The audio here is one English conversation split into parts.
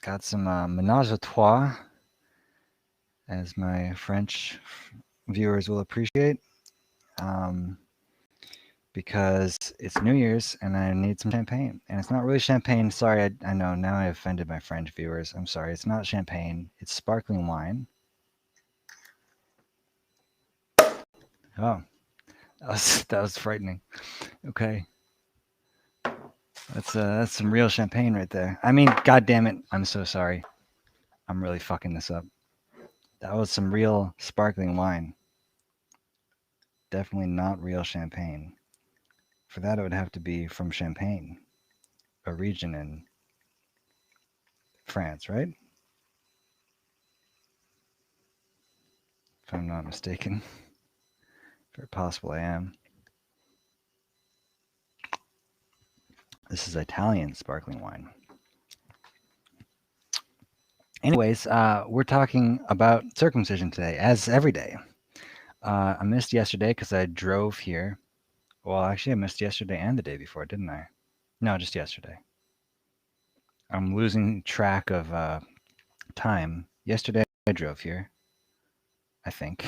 Got some menage a trois, as my French viewers will appreciate, um, because it's New Year's and I need some champagne. And it's not really champagne. Sorry, I know now I offended my French viewers. I'm sorry. It's not champagne. It's sparkling wine. Oh, that was frightening. Okay, that's some real champagne right there. I mean, God damn it! I'm so sorry. I'm really fucking this up. That was some real sparkling wine. Definitely not real champagne. For that, it would have to be from Champagne, a region in France, right? If I'm not mistaken. Very possible I am. This is Italian sparkling wine. Anyways, we're talking about circumcision today, as every day. I missed yesterday because I drove here. Well, actually, I missed yesterday and the day before, didn't I? No, just yesterday. I'm losing track of time. Yesterday, I drove here, I think,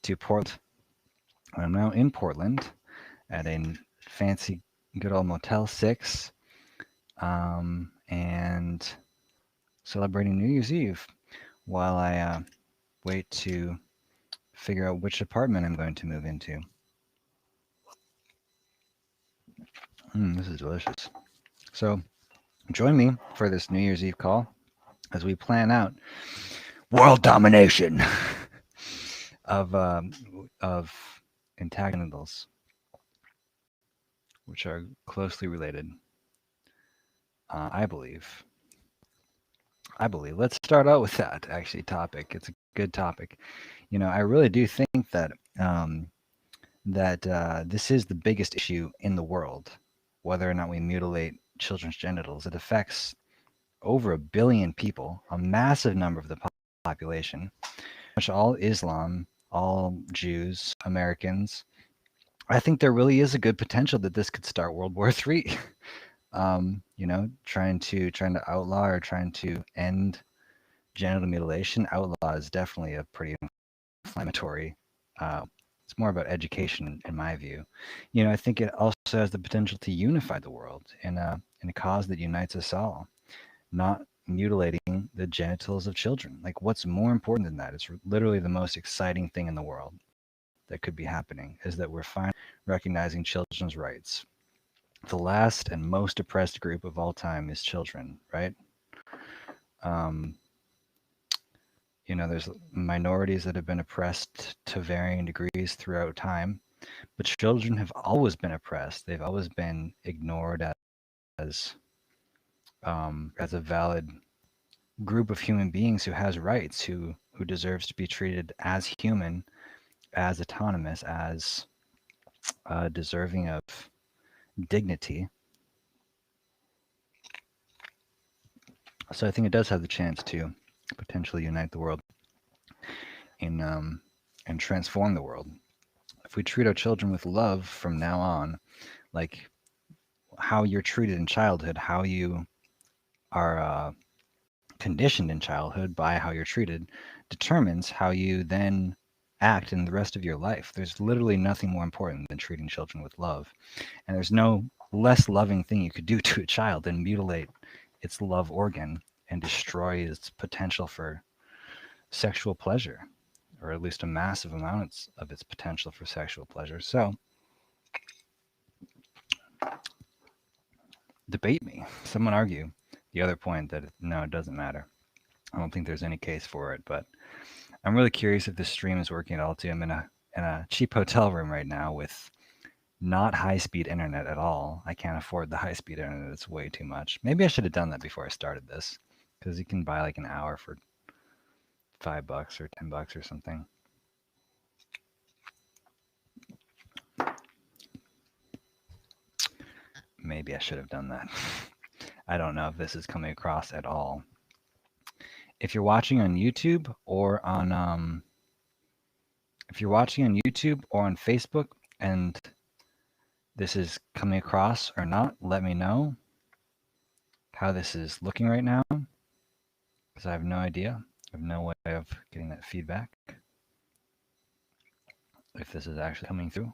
to Portland. I'm now in Portland at a fancy, good old Motel 6, and celebrating New Year's Eve while I wait to figure out which apartment I'm going to move into. This is delicious. So join me for this New Year's Eve call as we plan out world domination of antagonals, which are closely related. I believe. Let's start out with that actually topic. It's a good topic. You know, I really do think that this is the biggest issue in the world, whether or not we mutilate children's genitals. It affects over 1 billion people, a massive number of the population, which all Islam, all Jews, Americans. I think there really is a good potential that this could start World War III. You know, trying to outlaw or trying to end genital mutilation. Outlaw is definitely a pretty inflammatory. It's more about education, in my view. You know, I think it also has the potential to unify the world in a cause that unites us all. Not mutilating the genitals of children. Like, what's more important than that? It's literally the most exciting thing in the world that could be happening, is that we're finally recognizing children's rights. The last and most oppressed group of all time is children, right? You know, there's minorities that have been oppressed to varying degrees throughout time, but children have always been oppressed. They've always been ignored as a valid group of human beings who has rights, who deserves to be treated as human, as autonomous, as deserving of dignity. So I think it does have the chance to potentially unite the world and transform the world. If we treat our children with love from now on, like how you're treated in childhood, how you are conditioned in childhood by how you're treated, determines how you then act in the rest of your life. There's literally nothing more important than treating children with love. And there's no less loving thing you could do to a child than mutilate its love organ and destroy its potential for sexual pleasure, or at least a massive amount of its potential for sexual pleasure. So, debate me. Someone argue the other point that no, it doesn't matter. I don't think there's any case for it, but I'm really curious if this stream is working at all too. I'm in a cheap hotel room right now with not high-speed internet at all. I can't afford the high-speed internet. It's way too much. Maybe I should have done that before I started this, because you can buy like an hour for $5 or $10 or something. Maybe I should have done that. I don't know if this is coming across at all. If you're watching on YouTube or on Facebook and this is coming across or not, let me know. how this is looking right now, because I have no idea. I have no way of getting that feedback. If this is actually coming through.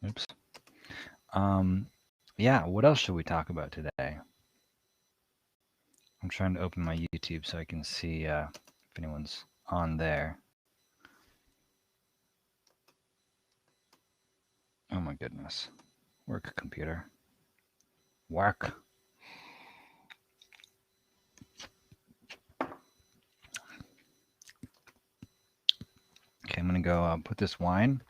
Oops. Yeah, what else should we talk about today? I'm trying to open my YouTube so I can see if anyone's on there. Oh my goodness. Work computer. Work. Okay, I'm going to go put this wine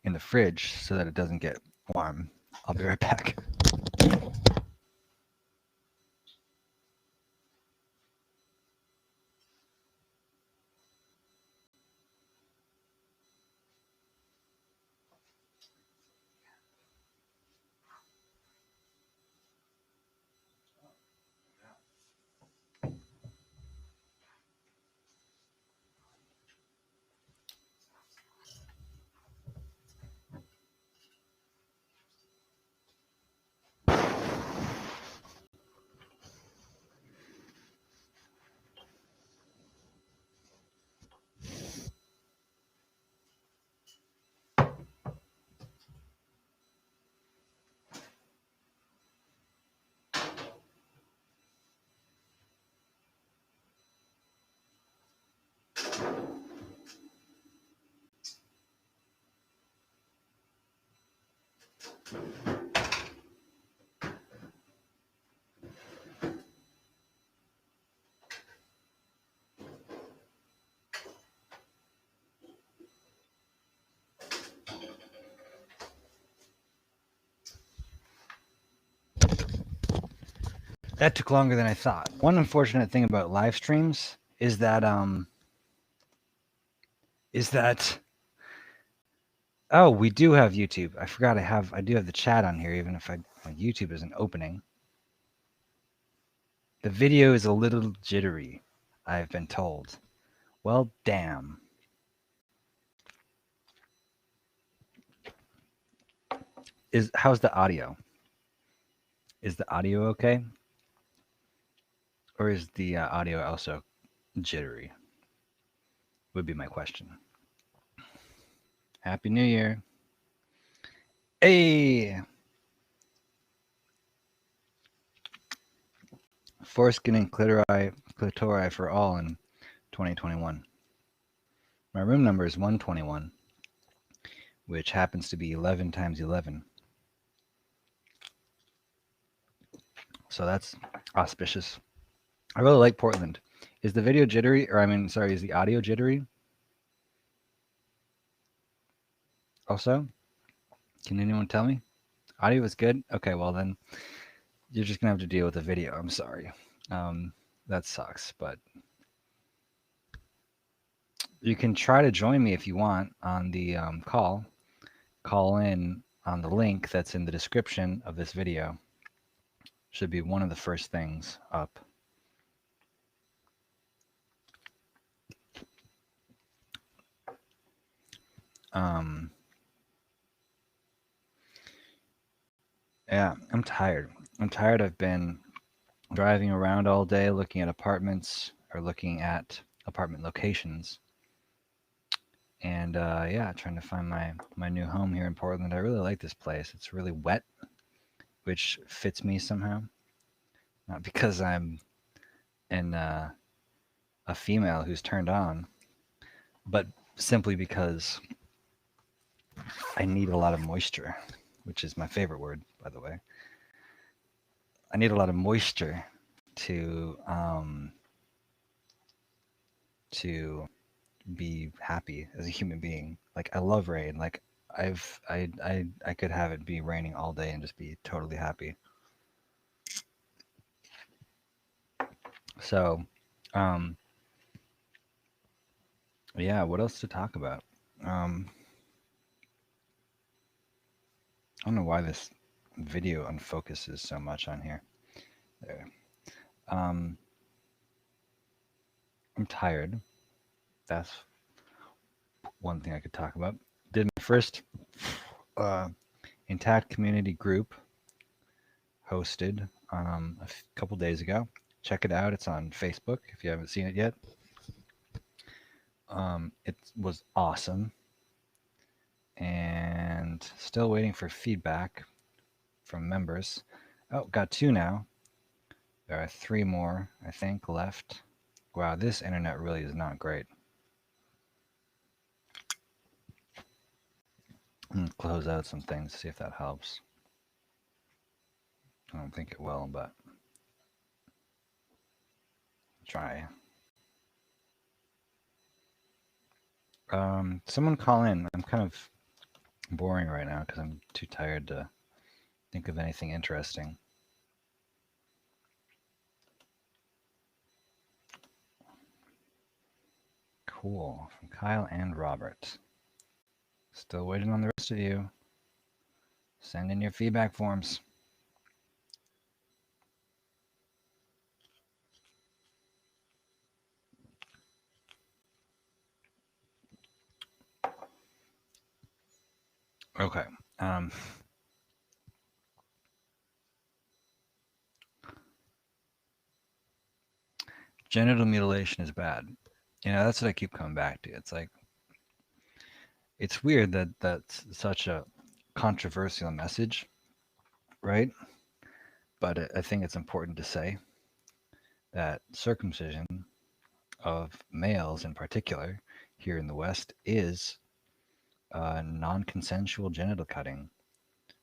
in the fridge so that it doesn't get warm. I'll be right back. That took longer than I thought. One unfortunate thing about live streams is that oh, we do have YouTube. I forgot I do have the chat on here even if my YouTube isn't opening. The video is a little jittery, I've been told. Well, damn. How's the audio? Is the audio okay? Or is the audio also jittery? Would be my question. Happy New Year. Hey! Foreskin and clitori for all in 2021. My room number is 121, which happens to be 11 times 11. So that's auspicious. I really like Portland. Is the video jittery? Or is the audio jittery? Also, can anyone tell me? Audio is good? Okay, well then you're just gonna have to deal with the video. I'm sorry. That sucks, but you can try to join me if you want on the call. Call in on the link that's in the description of this video. Should be one of the first things up. Yeah, I'm tired. I've been driving around all day looking at apartments or looking at apartment locations. And yeah, trying to find my new home here in Portland. I really like this place. It's really wet, which fits me somehow. Not because I'm a female who's turned on, but simply because I need a lot of moisture, which is my favorite word, by the way. I need a lot of moisture to be happy as a human being. Like I love rain. Like I could have it be raining all day and just be totally happy. So, yeah, what else to talk about? I don't know why this video unfocuses so much on here. There. I'm tired. That's one thing I could talk about. Did my first Intact Community Group hosted a couple days ago. Check it out. It's on Facebook if you haven't seen it yet. It was awesome. And still waiting for feedback from members. Oh, got 2 now. There are 3 more, I think, left. Wow, this internet really is not great. Close out some things, see if that helps. I don't think it will, but try. Someone call in. I'm kind of boring right now because I'm too tired to think of anything interesting. Cool. From Kyle and Robert. Still waiting on the rest of you. Send in your feedback forms. Okay. Genital mutilation is bad. You know, that's what I keep coming back to. It's like, it's weird that that's such a controversial message, right? But I think it's important to say that circumcision of males in particular here in the West is non-consensual genital cutting,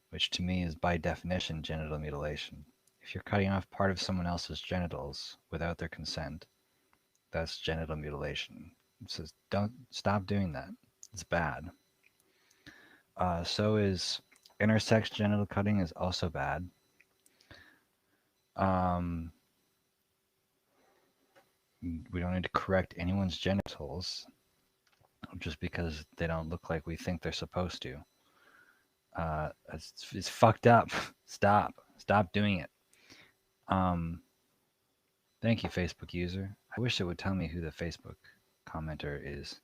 which to me is by definition genital mutilation. If you're cutting off part of someone else's genitals without their consent, that's genital mutilation. It says don't stop doing that. It's bad. So is intersex genital cutting is also bad. We don't need to correct anyone's genitals just because they don't look like we think they're supposed to. It's fucked up. Stop doing it. Thank you, Facebook user. I wish it would tell me who the Facebook commenter is.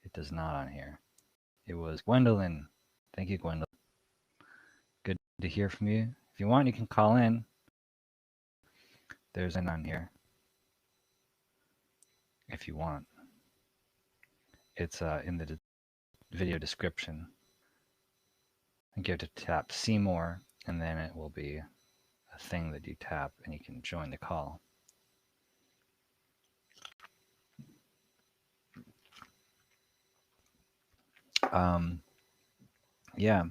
It does not on here. It was Gwendolyn. Thank you, Gwendolyn. Good to hear from you. If you want, you can call in. There's an on here. If you want. It's in the video description. I think you have to tap see more, and then it will be a thing that you tap, and you can join the call. Yeah,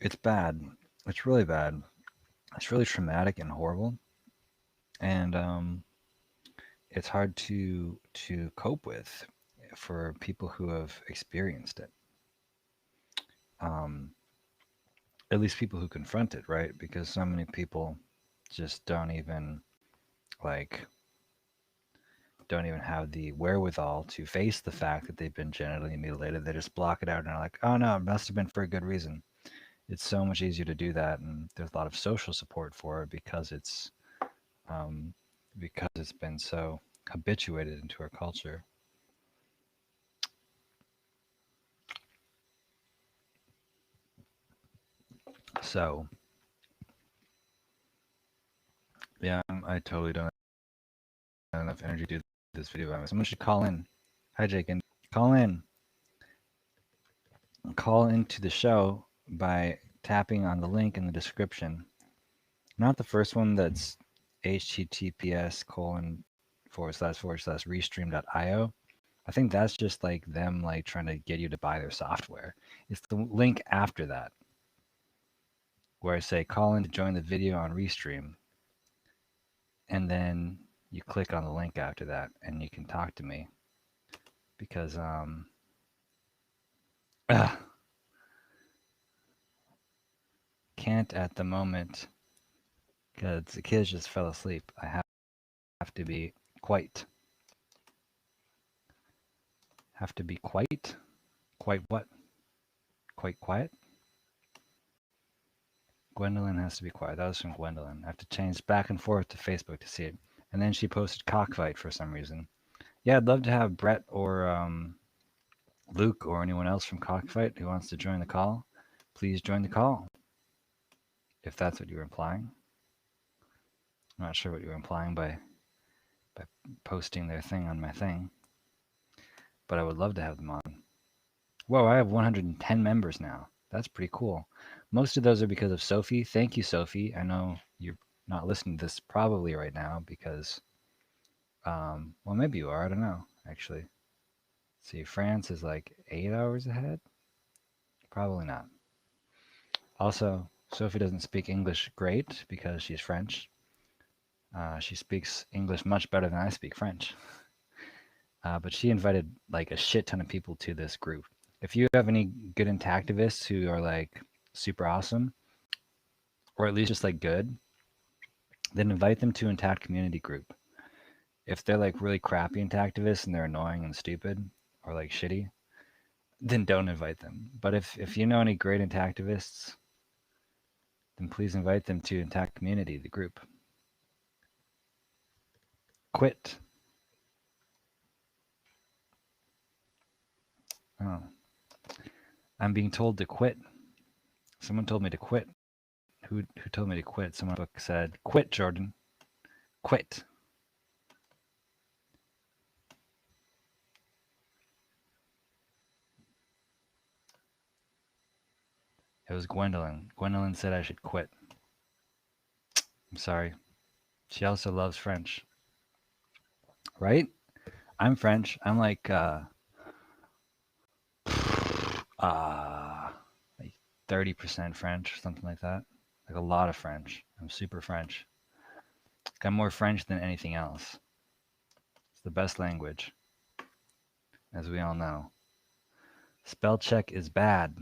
it's bad. It's really bad. It's really traumatic and horrible, and it's hard to cope with for people who have experienced it. At least people who confront it, right? Because so many people just don't even have the wherewithal to face the fact that they've been genitally mutilated. They just block it out and are like, oh no, it must have been for a good reason. It's so much easier to do that, and there's a lot of social support for it because it's been so habituated into our culture. So yeah, I totally don't have enough energy to do this video by myself. Someone should call in. Hi, Jake, and call in. Call into the show by tapping on the link in the description. Not the first one that's https://restream.io. I think that's just like them like trying to get you to buy their software. It's the link after that where I say call in to join the video on Restream. And then you click on the link after that and you can talk to me. Because can't at the moment because the kids just fell asleep. I have to be quite. Have to be quite? Quite what? Quite quiet? Gwendolyn has to be quiet. That was from Gwendolyn. I have to change back and forth to Facebook to see it. And then she posted cockfight for some reason. Yeah, I'd love to have Brett or Luke or anyone else from Cockfight who wants to join the call. please join the call. If that's what you were implying. I'm not sure what you were implying by posting their thing on my thing, but I would love to have them on. Whoa, I have 110 members now. That's pretty cool. Most of those are because of Sophie. Thank you, Sophie. I know you're not listening to this probably right now because, well, maybe you are. I don't know, actually. See, France is like 8 hours ahead? Probably not. Also, Sophie doesn't speak English great because she's French. She speaks English much better than I speak French. But she invited like a shit ton of people to this group. If you have any good intactivists who are like super awesome, or at least just like good, then invite them to Intact Community Group. If they're like really crappy intactivists and they're annoying and stupid or like shitty, then don't invite them. But if you know any great intactivists, then please invite them to Intact Community, the group. Quit. Oh. I'm being told to quit. Someone told me to quit. Who told me to quit? Someone book said, quit, Jordan. Quit. It was Gwendolyn. Gwendolyn said I should quit. I'm sorry. She also loves French. Right? I'm French. I'm like like 30% French or something like that. Like a lot of French. I'm super French. I'm more French than anything else. It's the best language, as we all know. Spell check is bad.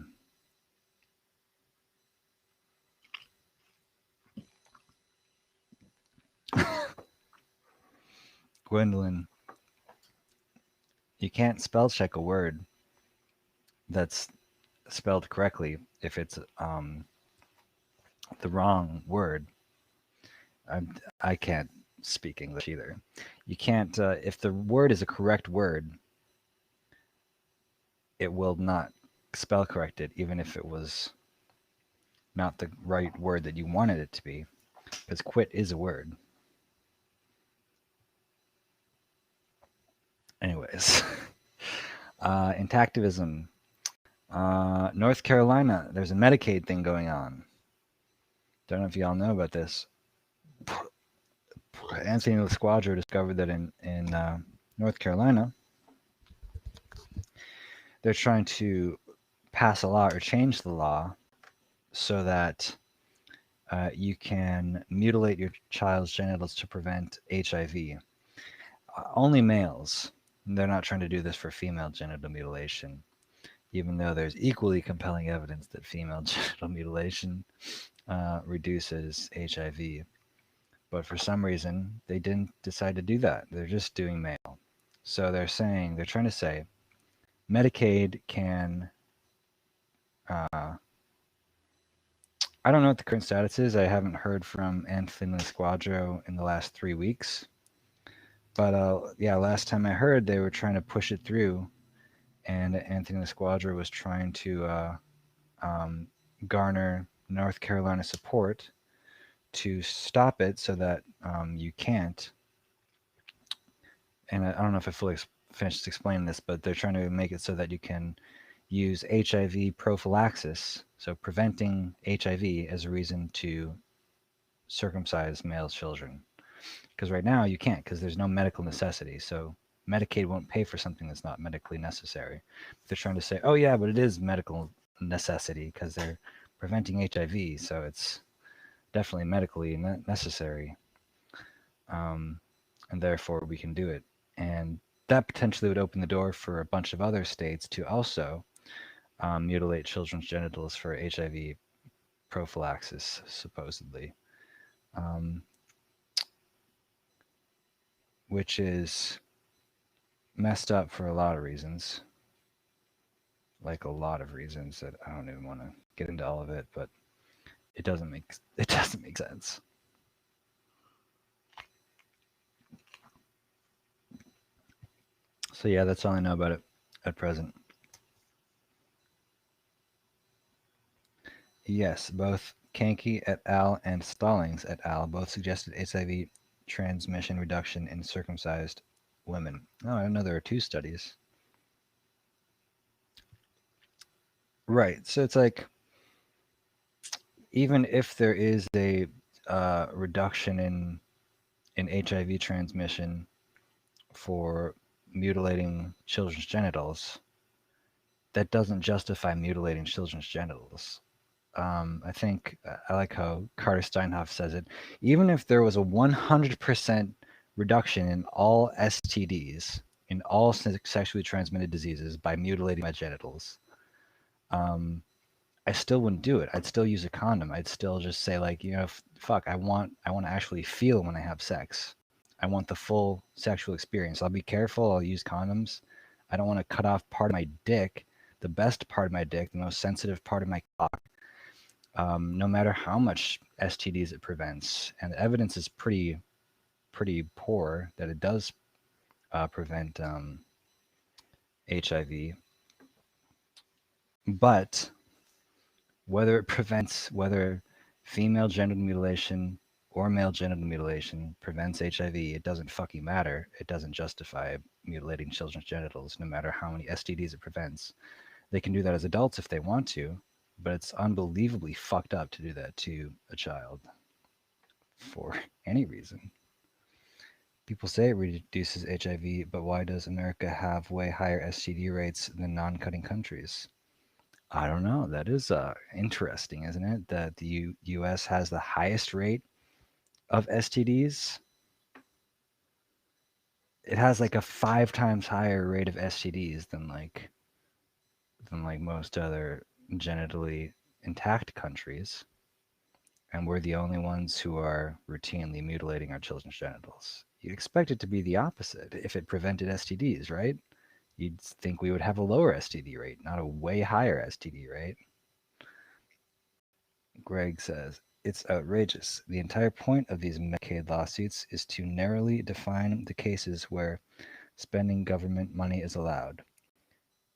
Gwendolyn, you can't spell check a word that's spelled correctly if it's the wrong word. I can't speak English either. You can't, if the word is a correct word, it will not spell correct it, even if it was not the right word that you wanted it to be, because quit is a word. Anyways, intactivism. North Carolina, there's a Medicaid thing going on. Don't know if y'all know about this. Anthony LaSquadra discovered that in North Carolina, they're trying to pass a law or change the law so that you can mutilate your child's genitals to prevent HIV. Only males. They're not trying to do this for female genital mutilation, even though there's equally compelling evidence that female genital mutilation reduces HIV. But for some reason, they didn't decide to do that. They're just doing male. So they're trying to say, Medicaid can, I don't know what the current status is. I haven't heard from Anthony Squadro in the last 3 weeks. But yeah, last time I heard, they were trying to push it through, and Anthony Squadro was trying to garner North Carolina support to stop it so that you can't. And I don't know if I fully finished explaining this, but they're trying to make it so that you can use HIV prophylaxis, so preventing HIV, as a reason to circumcise male children. Because right now you can't, because there's no medical necessity. So Medicaid won't pay for something that's not medically necessary. They're trying to say, oh yeah, but it is medical necessity because they're preventing HIV, so it's definitely medically necessary, and therefore we can do it. And that potentially would open the door for a bunch of other states to also mutilate children's genitals for HIV prophylaxis, supposedly, which is messed up for a lot of reasons. Like a lot of reasons that I don't even want to get into all of it, but it doesn't make sense. So yeah, that's all I know about it at present. Yes, both Kanki et al. And Stallings et al. Both suggested HIV transmission reduction in circumcised women. Oh, I didn't know there were two studies. Right. So it's like, even if there is a reduction in HIV transmission for mutilating children's genitals, that doesn't justify mutilating children's genitals. I think I like how Carter Steinhoff says it. Even if there was a 100% reduction in all STDs, in all sexually transmitted diseases by mutilating my genitals, um, I still wouldn't do it. I'd still use a condom. I'd still just say like, fuck, I want to actually feel when I have sex. I want the full sexual experience. I'll be careful. I'll use condoms. I don't want to cut off part of my dick, the best part of my dick, the most sensitive part of my cock, no matter how much STDs it prevents. And the evidence is pretty poor that it does prevent HIV. But whether female genital mutilation or male genital mutilation prevents HIV, it doesn't fucking matter. It doesn't justify mutilating children's genitals, no matter how many STDs it prevents. They can do that as adults if they want to, but it's unbelievably fucked up to do that to a child for any reason. People say it reduces HIV, but why does America have way higher STD rates than non-cutting countries? I don't know. That is interesting, isn't it? That the U.S. has the highest rate of STDs. It has like a 5 times higher rate of STDs than like most other genitally intact countries, and we're the only ones who are routinely mutilating our children's genitals. You'd expect it to be the opposite if it prevented STDs, right? You'd think we would have a lower STD rate, not a way higher STD rate. Greg says, it's outrageous. The entire point of these Medicaid lawsuits is to narrowly define the cases where spending government money is allowed.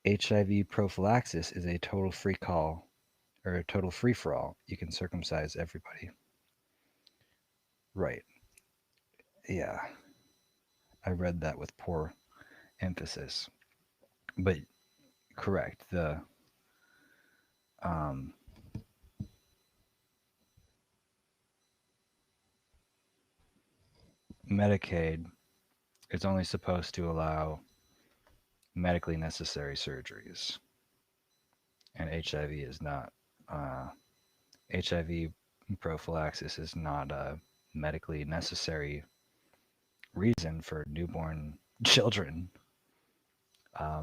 HIV prophylaxis is a total free call, or a total free for all. You can circumcise everybody. Right. Yeah. I read that with poor emphasis. But correct. The um, Medicaid is only supposed to allow medically necessary surgeries, and HIV is not. HIV prophylaxis is not a medically necessary reason for newborn children.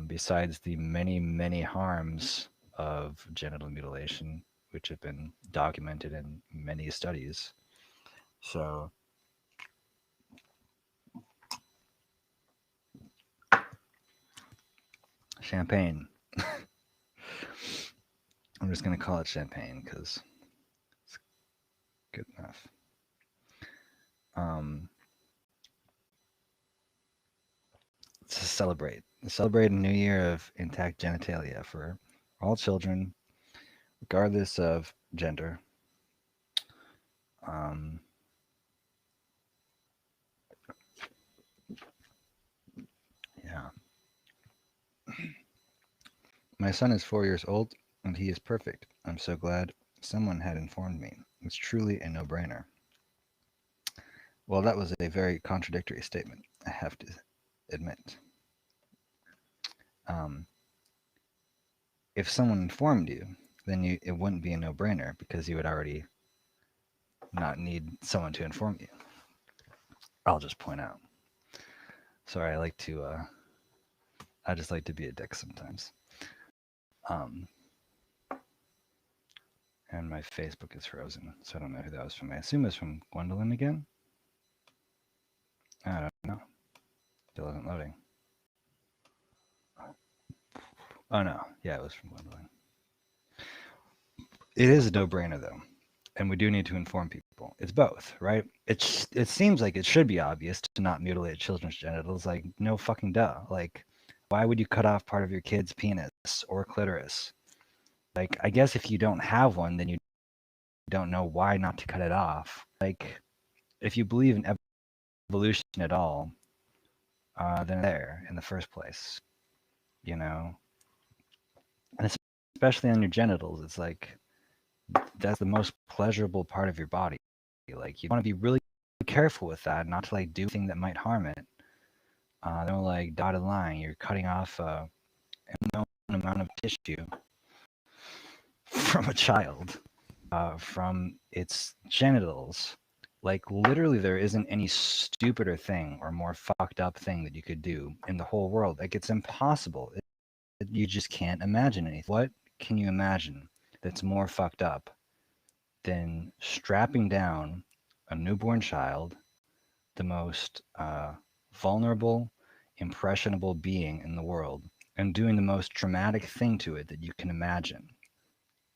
Besides the many, many harms of genital mutilation, which have been documented in many studies. So, champagne. I'm just going to call it champagne because it's good enough. To celebrate a new year of intact genitalia for all children, regardless of gender. Um, yeah. My son is 4 years old and he is perfect. I'm so glad someone had informed me. It's truly a no-brainer. Well, that was a very contradictory statement, I have to admit. If someone informed you, then it wouldn't be a no-brainer because you would already not need someone to inform you. I'll just point out. Sorry, I just like to be a dick sometimes. And my Facebook is frozen, so I don't know who that was from. I assume it's from Gwendolyn again. I don't know. Still isn't loading. Oh no, yeah, it was from Gwendolyn. It is a no-brainer though, and we do need to inform people. It's both, right? It seems like it should be obvious to not mutilate children's genitals. Like no fucking duh. Like why would you cut off part of your kid's penis or clitoris? Like I guess if you don't have one, then you don't know why not to cut it off. Like, if you believe in evolution at all, then there in the first place, you know? And especially on your genitals, it's like that's the most pleasurable part of your body. Like, you want to be really careful with that, not to like do anything that might harm it. They're like dotted line. You're cutting off an unknown amount of tissue from a child, from its genitals. Like, literally, there isn't any stupider thing or more fucked up thing that you could do in the whole world. Like, it's impossible. You just can't imagine anything. What can you imagine that's more fucked up than strapping down a newborn child, the most vulnerable, impressionable being in the world, and doing the most traumatic thing to it that you can imagine?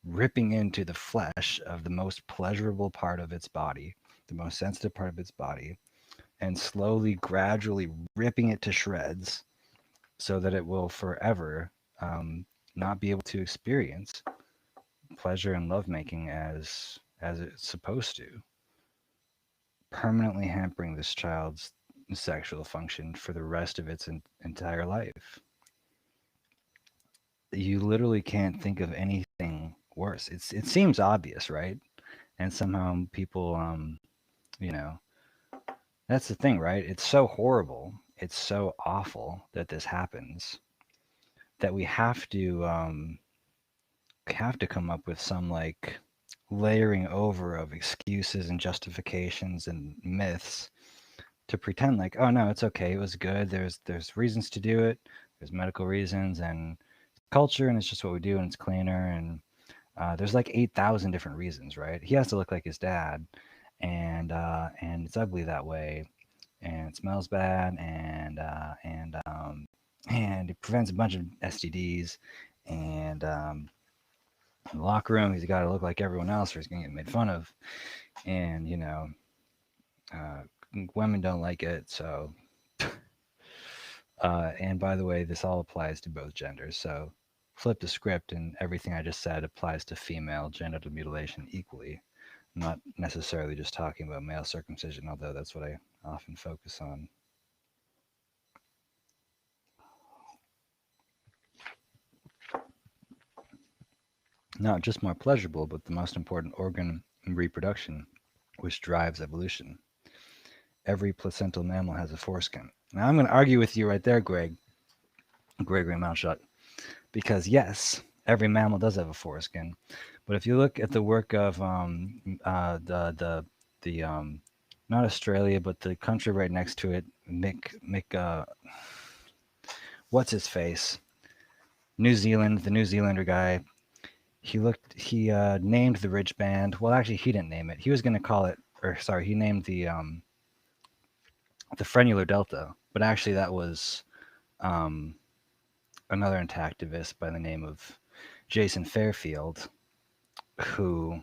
Ripping into the flesh of the most pleasurable part of its body, the most sensitive part of its body, and slowly, gradually ripping it to shreds so that it will forever not be able to experience pleasure and lovemaking as it's supposed to, permanently hampering this child's sexual function for the rest of its entire life. You literally can't think of anything worse. It seems obvious, right? And somehow people, you know, that's the thing, right? It's so horrible. It's so awful that this happens that we have to come up with some like layering over of excuses and justifications and myths to pretend like, oh no, it's okay, it was good. There's reasons to do it. There's medical reasons and culture, and it's just what we do, and it's cleaner. And there's like 8,000 different reasons, right? He has to look like his dad, and it's ugly that way, and it smells bad, and it prevents a bunch of STDs, and in the locker room he's got to look like everyone else, or he's gonna get made fun of, and uh, women don't like it, so. And by the way, this all applies to both genders. So flip the script, and everything I just said applies to female genital mutilation equally. I'm not necessarily just talking about male circumcision, although that's what I often focus on. Not just more pleasurable, but the most important organ in reproduction, which drives evolution. Every placental mammal has a foreskin. Now, I'm going to argue with you right there, Gregory Mountshot, because yes, every mammal does have a foreskin. But if you look at the work of the not Australia, but the country right next to it, what's his face, New Zealand, the New Zealander guy. He named the ridge band. Well, actually, he didn't name it. He was going to call it, or sorry, he named the frenular delta, but actually that was um, another intactivist by the name of Jason Fairfield, who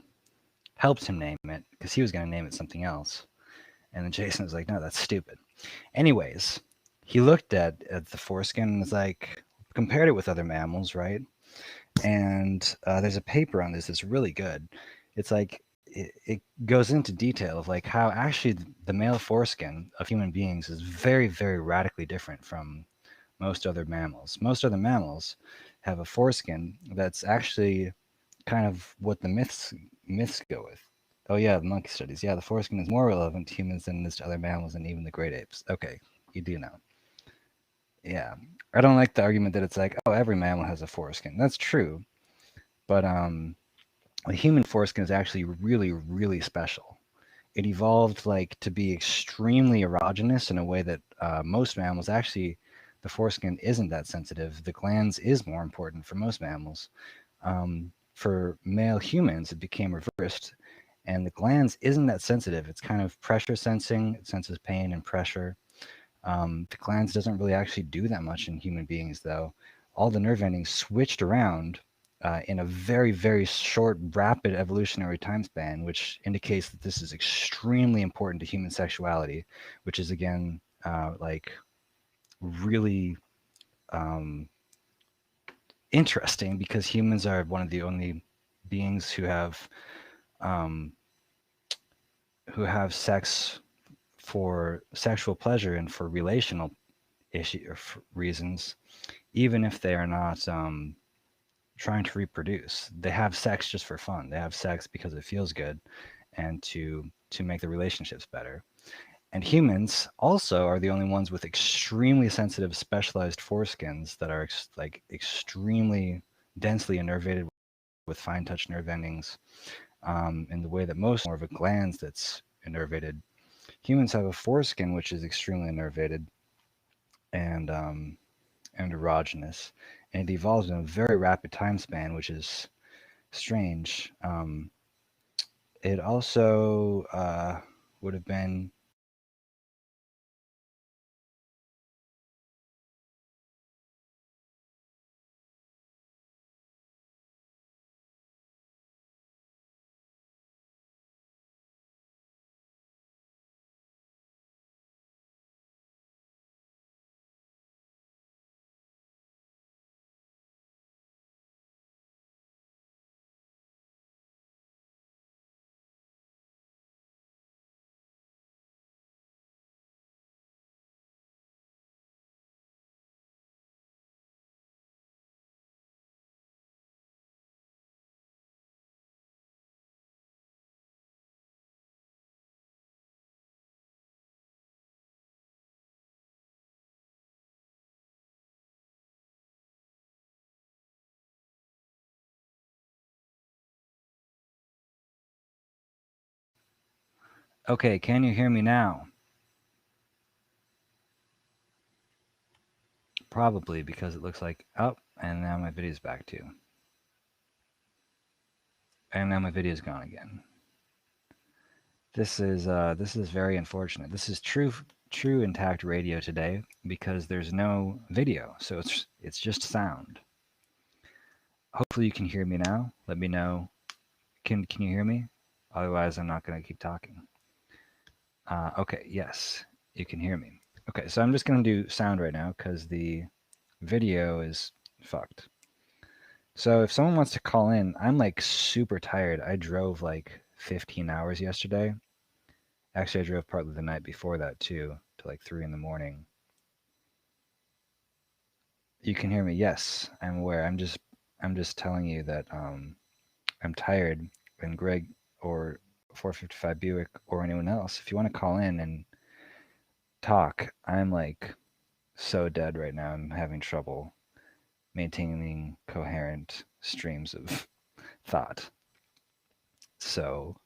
helped him name it because he was going to name it something else. And then Jason was like, no, that's stupid. Anyways, he looked at the foreskin and was like, compared it with other mammals, right? And there's a paper on this that's really good. It's like, it goes into detail of like how actually the male foreskin of human beings is very, very radically different from most other mammals. Most other mammals have a foreskin that's actually kind of what the myths go with. Oh yeah, the monkey studies. Yeah, the foreskin is more relevant to humans than it is to other mammals and even the great apes. Okay, you do know. Yeah, I don't like the argument that it's like, oh, every mammal has a foreskin. That's true, but the human foreskin is actually really, really special. It evolved like to be extremely erogenous in a way that most mammals actually, the foreskin isn't that sensitive. The glands is more important for most mammals. For male humans, it became reversed, and the glands isn't that sensitive. It's kind of pressure sensing. It senses pain and pressure. The glands doesn't really actually do that much in human beings, though. All the nerve endings switched around in a very, very short, rapid evolutionary time span, which indicates that this is extremely important to human sexuality, which is again like really interesting because humans are one of the only beings who have um, who have sex for sexual pleasure and for relational issue or reasons, even if they are not trying to reproduce. They have sex just for fun. They have sex because it feels good and to make the relationships better. And humans also are the only ones with extremely sensitive, specialized foreskins that are like extremely densely innervated with fine touch nerve endings. In the way that most more of a glands that's innervated. Humans have a foreskin which is extremely innervated and erogenous, and it evolves in a very rapid time span, which is strange. It also would have been okay. Can you hear me now? Probably because it looks like oh, and now my video's back too, and now my video's gone again. This is very unfortunate. This is true intact radio today because there's no video, so it's just sound. Hopefully you can hear me now. Let me know. Can you hear me? Otherwise, I'm not going to keep talking. Okay, yes, you can hear me. Okay, so I'm just going to do sound right now because the video is fucked. So if someone wants to call in, I'm like super tired. I drove like 15 hours yesterday. Actually, I drove partly the night before that too, to like 3 in the morning. You can hear me? Yes, I'm aware. I'm just telling you that I'm tired. And Greg or 455 Buick or anyone else, if you want to call in and talk, I'm like so dead right now. I'm having trouble maintaining coherent streams of thought. So,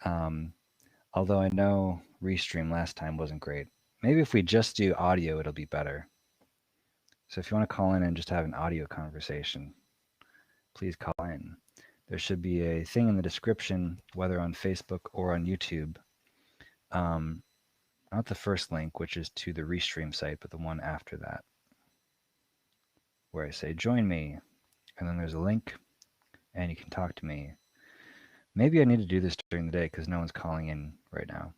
um, although I know Restream last time wasn't great, maybe if we just do audio, it'll be better. So if you want to call in and just have an audio conversation, please call in. There should be a thing in the description, whether on Facebook or on YouTube. Not the first link, which is to the Restream site, but the one after that, where I say join me, and then there's a link, and you can talk to me. Maybe I need to do this during the day because no one's calling in right now.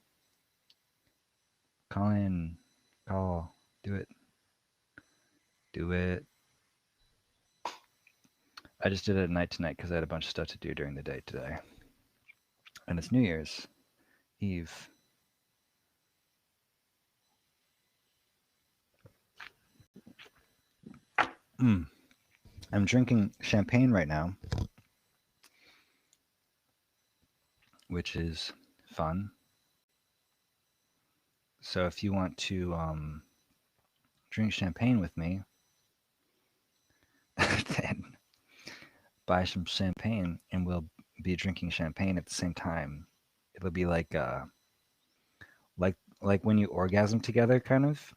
Call in, call, do it, do it. I just did it at night tonight because I had a bunch of stuff to do during the day today, and it's New Year's Eve. Mm. I'm drinking champagne right now, which is fun. So if you want to drink champagne with me, then buy some champagne and we'll be drinking champagne at the same time. It'll be like when you orgasm together, kind of.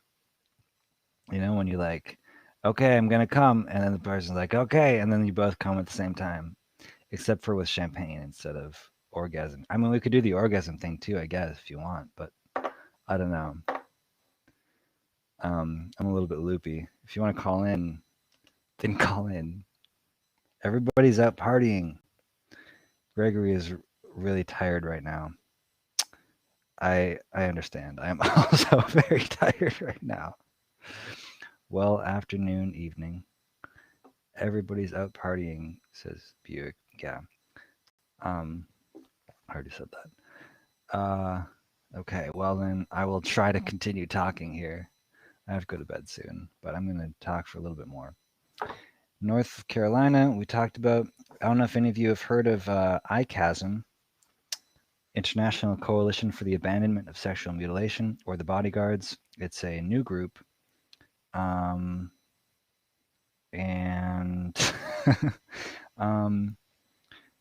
You know, when you like, okay, I'm gonna come, and then the person's like, okay, and then you both come at the same time, except for with champagne instead of orgasm. I mean, we could do the orgasm thing too, I guess, if you want, but I don't know. I'm a little bit loopy. If you want to call in, then call in. Everybody's out partying. Gregory is really tired right now. I understand. I am also very tired right now. Well, afternoon, evening. Everybody's out partying, says Buick. Yeah. Um, I already said that. Okay, well then I will try to continue talking here. I have to go to bed soon, but I'm going to talk for a little bit more. North Carolina, we talked about. I don't know if any of you have heard of ICASM, International Coalition for the Abandonment of Sexual Mutilation, or the Bodyguards. It's a new group. And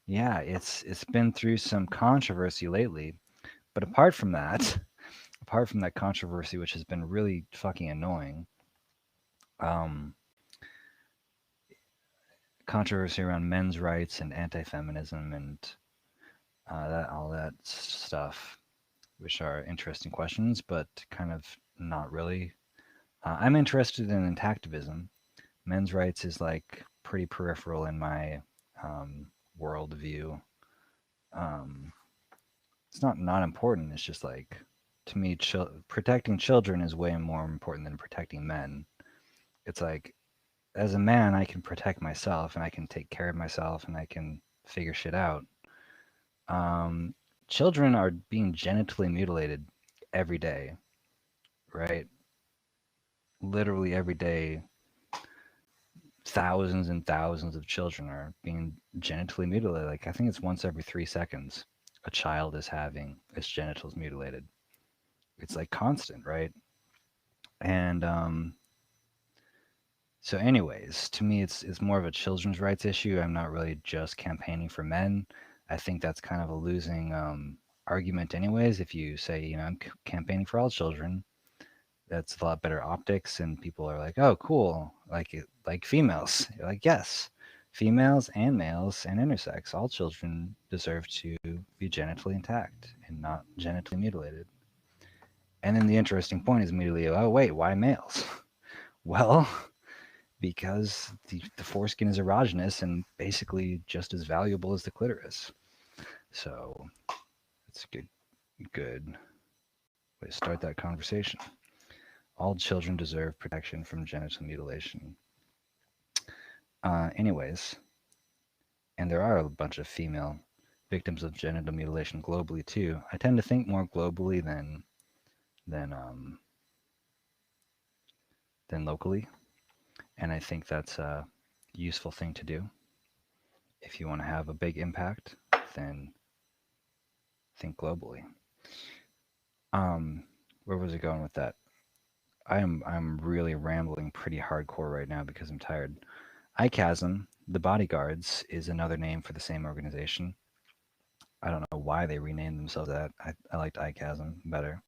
yeah, it's been through some controversy lately. But apart from that controversy, which has been really fucking annoying, controversy around men's rights and anti-feminism and all that stuff, which are interesting questions, but kind of not really. I'm interested in intactivism. Men's rights is like pretty peripheral in my worldview. It's not important. It's just like, to me, protecting children is way more important than protecting men. It's like, as a man, I can protect myself and I can take care of myself and I can figure shit out. Children are being genitally mutilated every day, right? Literally every day, thousands and thousands of children are being genitally mutilated. Like, I think it's once every 3 seconds a child is having its genitals mutilated. It's like constant, right? And so anyways, to me it's more of a children's rights issue. I'm not really just campaigning for men. I think that's kind of a losing argument anyways. If you say, I'm campaigning for all children, that's a lot better optics, and people are like, oh cool, like females. You're like, yes, females and males and intersex, all children deserve to be genitally intact and not genitally mutilated. And then the interesting point is immediately, oh wait, why males? Well, because the foreskin is erogenous and basically just as valuable as the clitoris. So it's a good way to start that conversation. All children deserve protection from genital mutilation. Anyways, and there are a bunch of female victims of genital mutilation globally too. I tend to think more globally than locally, and I think that's a useful thing to do. If you want to have a big impact, then think globally. Where was it going with that? I'm really rambling pretty hardcore right now because I'm tired. ICASM, the Bodyguards, is another name for the same organization. I don't know why they renamed themselves that. I liked ICASM better.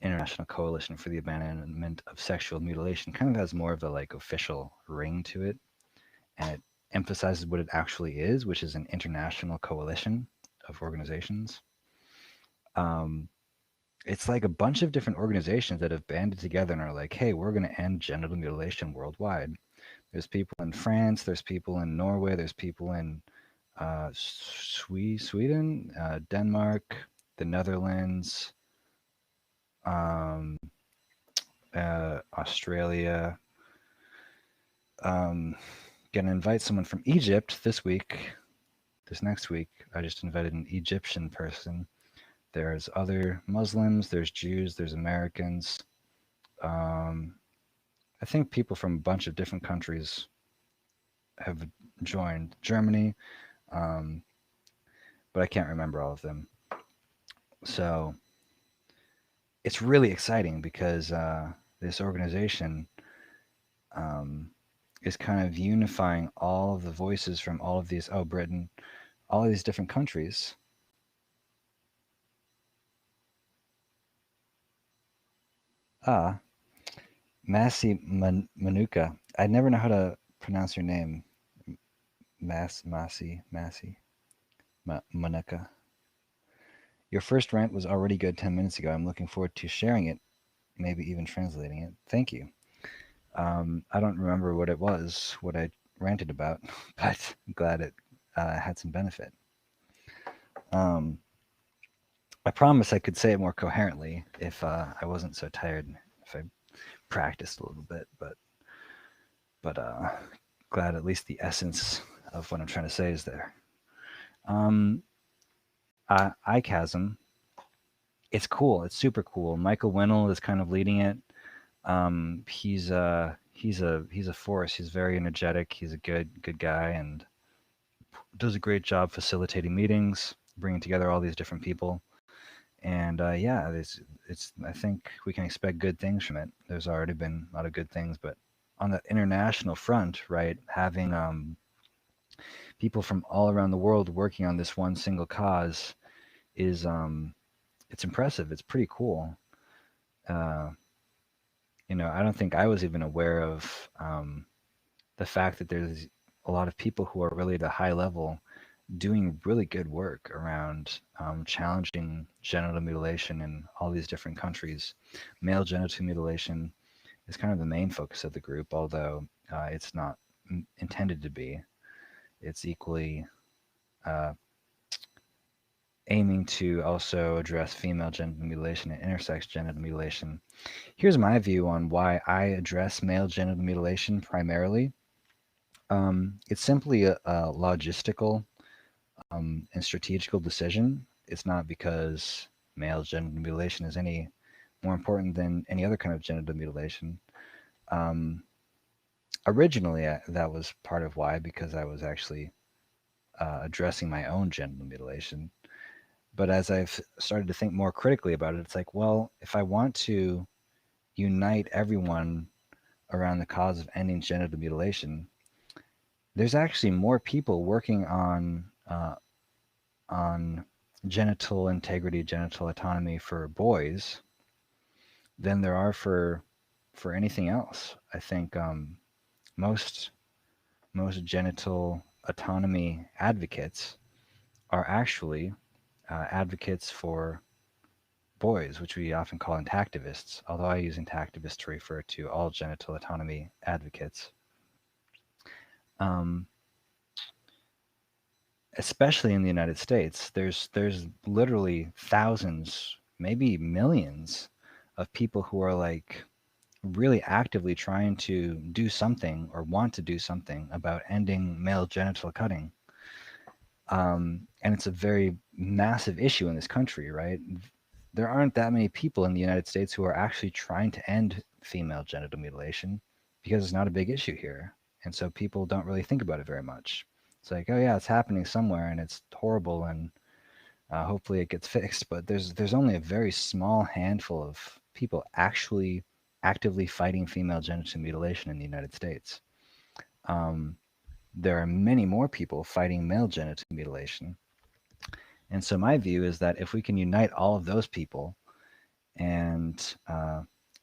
International Coalition for the Abandonment of Sexual Mutilation kind of has more of a like official ring to it, and it emphasizes what it actually is, which is an international coalition of organizations. It's like a bunch of different organizations that have banded together and are like, hey, we're going to end genital mutilation worldwide. There's people in France, there's people in Norway, there's people in Sweden, Denmark, the Netherlands, Australia. Gonna invite someone from Egypt this next week. I just invited an Egyptian person. There's other Muslims, there's Jews, there's Americans. I think people from a bunch of different countries have joined. Germany, but I can't remember all of them. So it's really exciting because this organization is kind of unifying all of the voices from all of these, Britain, all of these different countries. Masi Manuka. I never know how to pronounce your name. Masi Manuka. Your first rant was already good 10 minutes ago. I'm looking forward to sharing it, maybe even translating it. Thank you. I don't remember what it was, what I ranted about, but I'm glad it had some benefit. I promise I could say it more coherently if I wasn't so tired, if I practiced a little bit, but glad at least the essence of what I'm trying to say is there. ICASM. It's cool. It's super cool. Michael Winnell is kind of leading it. He's a force. He's very energetic. He's a good guy and does a great job facilitating meetings, bringing together all these different people. And yeah, it's. I think we can expect good things from it. There's already been a lot of good things, but on the international front, right, having people from all around the world working on this one single cause is it's impressive. It's pretty cool. Uh, I don't think I was even aware of the fact that there's a lot of people who are really at a high level doing really good work around challenging genital mutilation in all these different countries. Male genital mutilation is kind of the main focus of the group, although it's not intended to be. It's equally uh, aiming to also address female genital mutilation and intersex genital mutilation. Here's my view on why I address male genital mutilation primarily. It's simply a logistical and strategical decision. It's not because male genital mutilation is any more important than any other kind of genital mutilation. Um, Originally, that was part of why, because I was actually addressing my own genital mutilation. But as I've started to think more critically about it, it's like, well, if I want to unite everyone around the cause of ending genital mutilation, there's actually more people working on genital integrity, genital autonomy for boys than there are for anything else. I think most most genital autonomy advocates are actually advocates for boys, which we often call intactivists, although I use intactivist to refer to all genital autonomy advocates. Um, Especially in the United States, there's literally thousands, maybe millions of people who are like really actively trying to do something or want to do something about ending male genital cutting. And it's a very massive issue in this country, right? There aren't that many people in the United States who are actually trying to end female genital mutilation because it's not a big issue here. And so people don't really think about it very much. It's like, oh yeah, it's happening somewhere and it's horrible and hopefully it gets fixed. But there's only a very small handful of people actually actively fighting female genital mutilation in the United States. Um, there are many more people fighting male genital mutilation. And so my view is that if we can unite all of those people and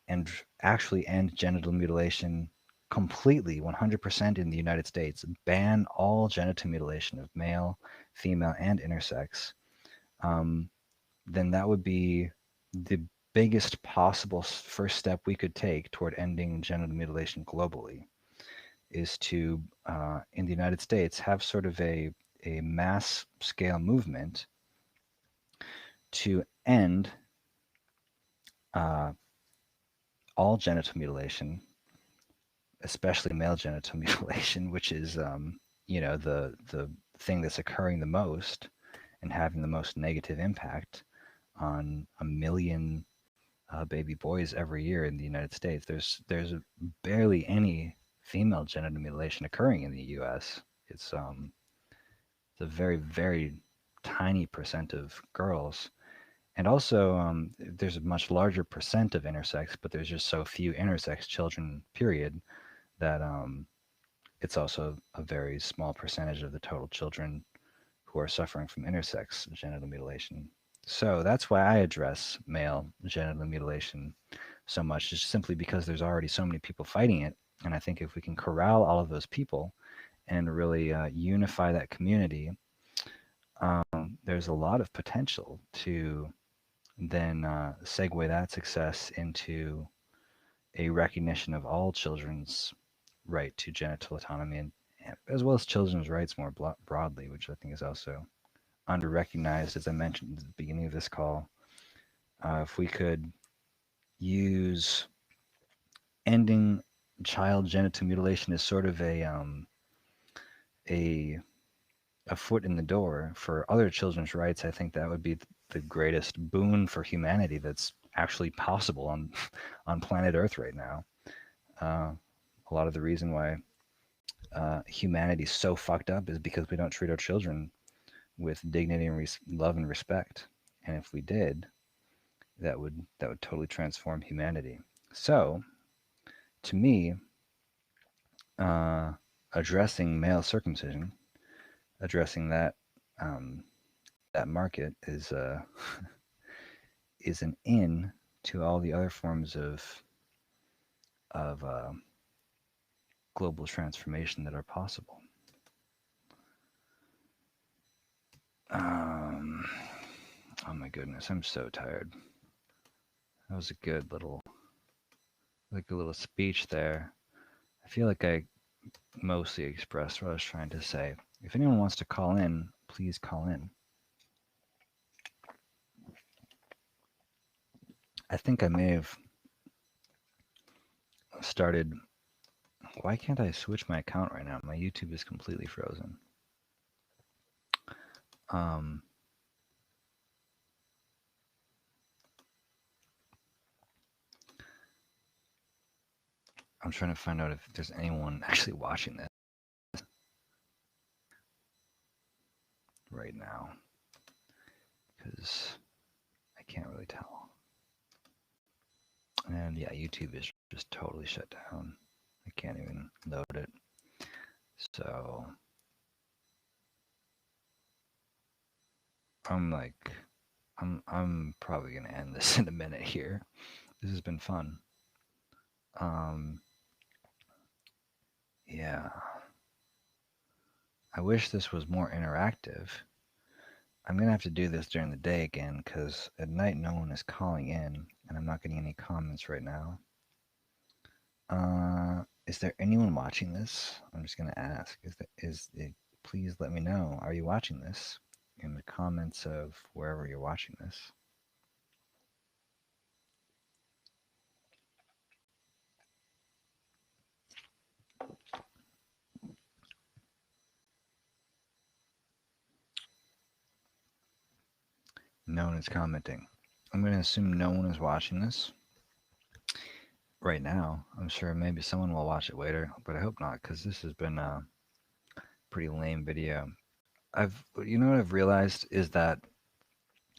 and actually end genital mutilation completely, 100% in the United States, ban all genital mutilation of male, female, and intersex, um, then that would be the biggest possible first step we could take toward ending genital mutilation globally. Is to, in the United States, have sort of a mass scale movement to end uh, all genital mutilation, especially male genital mutilation, which is, the thing that's occurring the most and having the most negative impact on a million baby boys every year in the United States. There's barely any female genital mutilation occurring in the U.S. It's a very tiny percent of girls. And also, there's a much larger percent of intersex, but there's just so few intersex children, period, that it's also a very small percentage of the total children who are suffering from intersex genital mutilation. So that's why I address male genital mutilation so much, just simply because there's already so many people fighting it. And I think if we can corral all of those people and really unify that community, there's a lot of potential to then segue that success into a recognition of all children's right to genital autonomy and as well as children's rights more broadly, which I think is also under-recognized, as I mentioned at the beginning of this call. If we could use ending child genital mutilation as sort of a a foot in the door for other children's rights, I think that would be the greatest boon for humanity that's actually possible on on planet Earth right now. A lot of the reason why humanity's so fucked up is because we don't treat our children with dignity and love and respect. And if we did, that would totally transform humanity. So, to me, uh, addressing male circumcision, addressing um, that market is an in to all the other forms of global transformation that are possible. Um, oh my goodness, I'm so tired. That was a good little, like a little speech there. I feel like I mostly expressed what I was trying to say. If anyone wants to call in, please call in. I think I may have started. Why can't I switch my account right now? My YouTube is completely frozen. Um, I'm trying to find out if there's anyone actually watching this right now, because I can't really tell. And yeah, YouTube is just totally shut down. I can't even load it. So I'm probably gonna end this in a minute here. This has been fun. Um, yeah. I wish this was more interactive. I'm gonna have to do this during the day again because at night no one is calling in and I'm not getting any comments right now. Is there anyone watching this? I'm just gonna ask. Please let me know. Are you watching this in the comments of wherever you're watching this? No one is commenting. I'm gonna assume no one is watching this right now. I'm sure maybe someone will watch it later, but I hope not because this has been a pretty lame video. You know what I've realized is that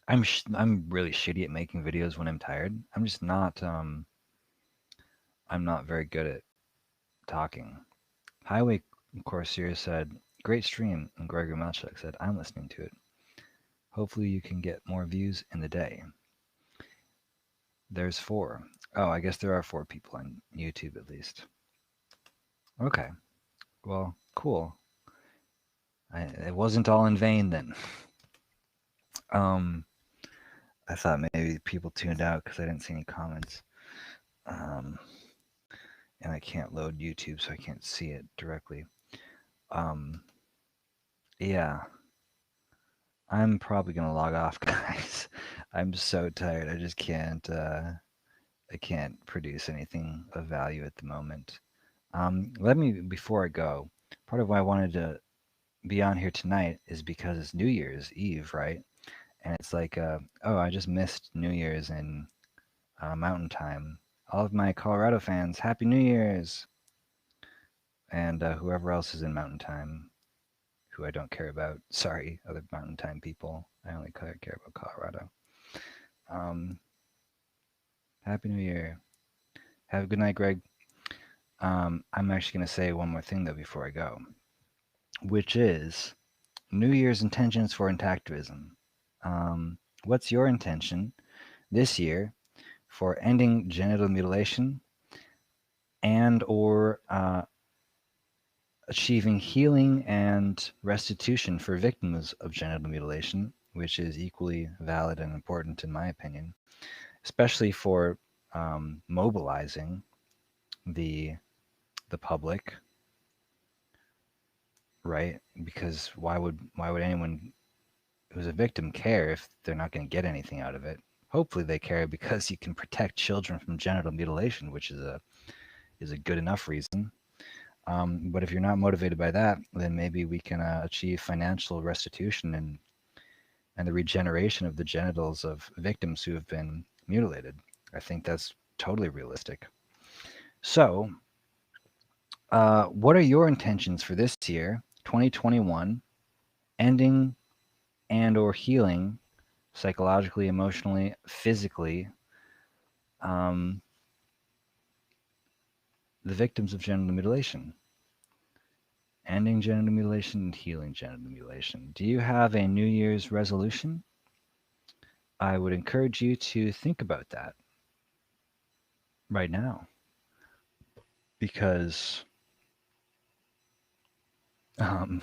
I'm really shitty at making videos when I'm tired. I'm just not I'm not very good at talking. Highway Corsair said, "Great stream," and Gregory Melchuk said, "I'm listening to it. Hopefully you can get more views in the day." There's 4. Oh, I guess there are 4 people on YouTube at least. Okay. Well, cool. It wasn't all in vain then. I thought maybe people tuned out because I didn't see any comments. And I can't load YouTube, so I can't see it directly. Yeah. I'm probably gonna log off, guys. I'm so tired. I just can't. I can't produce anything of value at the moment. Let me before I go. Part of why I wanted to be on here tonight is because it's New Year's Eve, right? And it's like, oh, I just missed New Year's in Mountain Time. All of my Colorado fans, Happy New Year's! And whoever else is in Mountain Time, who I don't care about. Sorry, other Mountain Time people. I only care about Colorado. Happy New Year. Have a good night, Greg. I'm actually going to say one more thing, though, before I go, which is New Year's intentions for intactivism. What's your intention this year for ending genital mutilation and or achieving healing and restitution for victims of genital mutilation, which is equally valid and important in my opinion, especially for mobilizing the public, right? Because why would anyone who's a victim care if they're not going to get anything out of it? Hopefully they care because you can protect children from genital mutilation, which is a good enough reason. But if you're not motivated by that, then maybe we can achieve financial restitution and the regeneration of the genitals of victims who have been mutilated. I think that's totally realistic. So, what are your intentions for this year, 2021, ending and or healing psychologically, emotionally, physically, um, the victims of genital mutilation? Ending genital mutilation and healing genital mutilation. Do you have a New Year's resolution? I would encourage you to think about that right now because um,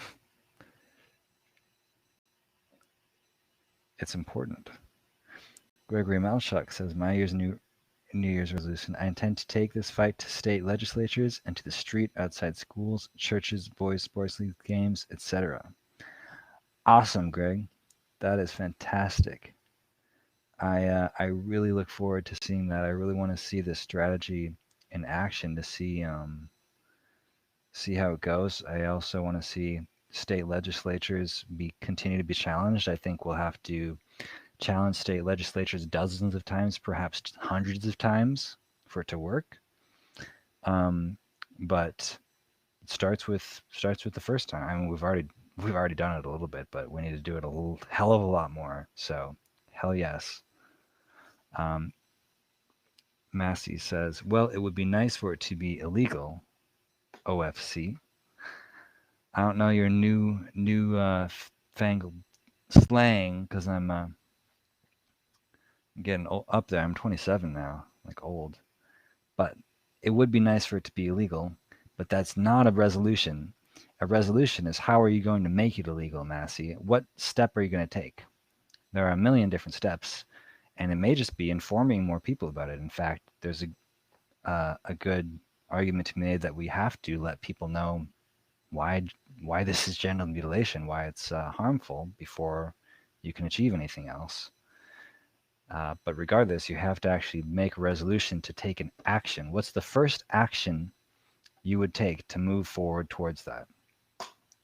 it's important. Gregory Malchuk says, My New Year's resolution. I intend to take this fight to state legislatures and to the street outside schools, churches, boys' sports league games, etc. Awesome, Greg. That is fantastic. I really look forward to seeing that. I really want to see this strategy in action to see how it goes. I also want to see state legislatures continue to be challenged. I think we'll have to challenge state legislatures dozens of times, perhaps hundreds of times, for it to work. But it starts with the first time. I mean, we've already done it a little bit, but we need to do it a hell of a lot more. So, hell yes. Massey says, "Well, it would be nice for it to be illegal." OFC. I don't know your new fangled slang because I'm getting up there. I'm 27 now, like old. But it would be nice for it to be illegal, but that's not a resolution. A resolution is how are you going to make it illegal, Massey? What step are you going to take? There are a million different steps, and it may just be informing more people about it. In fact, there's a good argument to be made that we have to let people know why this is genital mutilation, why it's harmful before you can achieve anything else. But regardless, you have to actually make a resolution to take an action. What's the first action you would take to move forward towards that?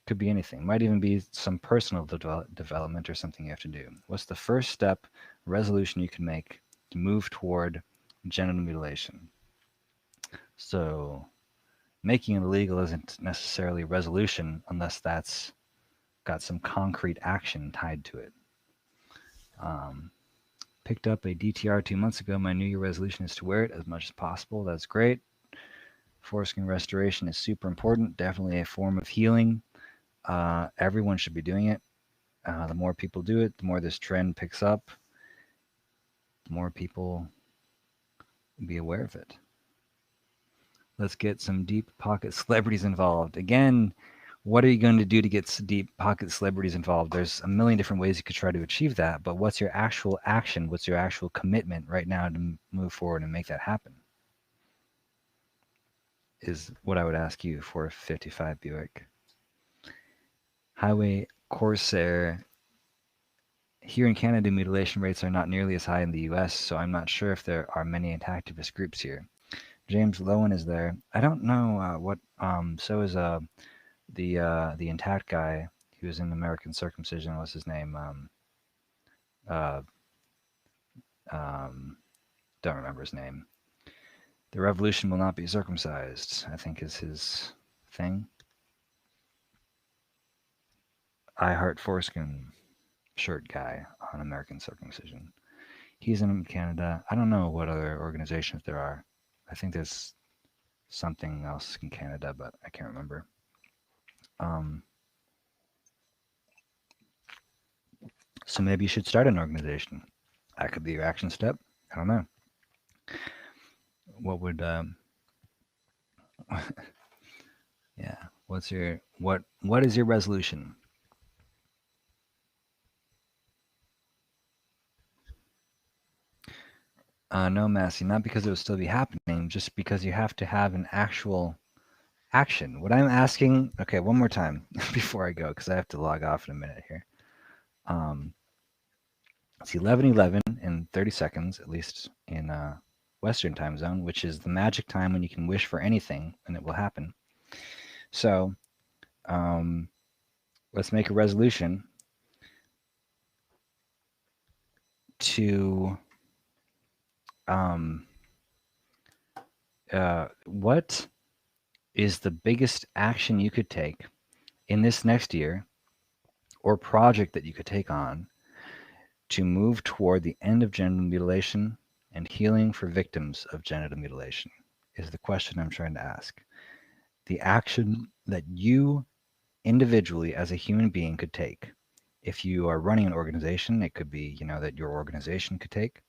Could be anything. Might even be some personal development or something you have to do. What's the first step, resolution you can make to move toward genital mutilation? So making it illegal isn't necessarily a resolution unless that's got some concrete action tied to it. Picked up a DTR 2 months ago. My New Year resolution is to wear it as much as possible. That's great. Foreskin restoration is super important. Definitely a form of healing. Everyone should be doing it. The more people do it, the more this trend picks up. The more people will be aware of it. Let's get some deep pocket celebrities involved. Again, what are you going to do to get deep pocket celebrities involved? There's a million different ways you could try to achieve that, but what's your actual action? What's your actual commitment right now to move forward and make that happen? Is what I would ask you for a 55 Buick. Highway Corsair. Here in Canada, mutilation rates are not nearly as high in the US, so I'm not sure if there are many activist groups here. James Lowen is there. I don't know what. So is the intact guy. He was in American Circumcision. What's his name? Uh, don't remember his name. The revolution will not be circumcised, I think is his thing. I Heart Foreskin shirt guy on American Circumcision. He's in Canada. I don't know what other organizations there are. I think there's something else in Canada, but I can't remember. So maybe you should start an organization. That could be your action step. I don't know. What would yeah, what is your resolution? No, Massey, not because it will still be happening, just because you have to have an actual action. What I'm asking, okay, one more time before I go, because I have to log off in a minute here. It's 11:11 in 30 seconds, at least in Western time zone, which is the magic time when you can wish for anything and it will happen. So um, let's make a resolution to what is the biggest action you could take in this next year or project that you could take on to move toward the end of genital mutilation and healing for victims of genital mutilation is the question I'm trying to ask. The action that you individually as a human being could take. If you are running an organization, it could be, that your organization could take.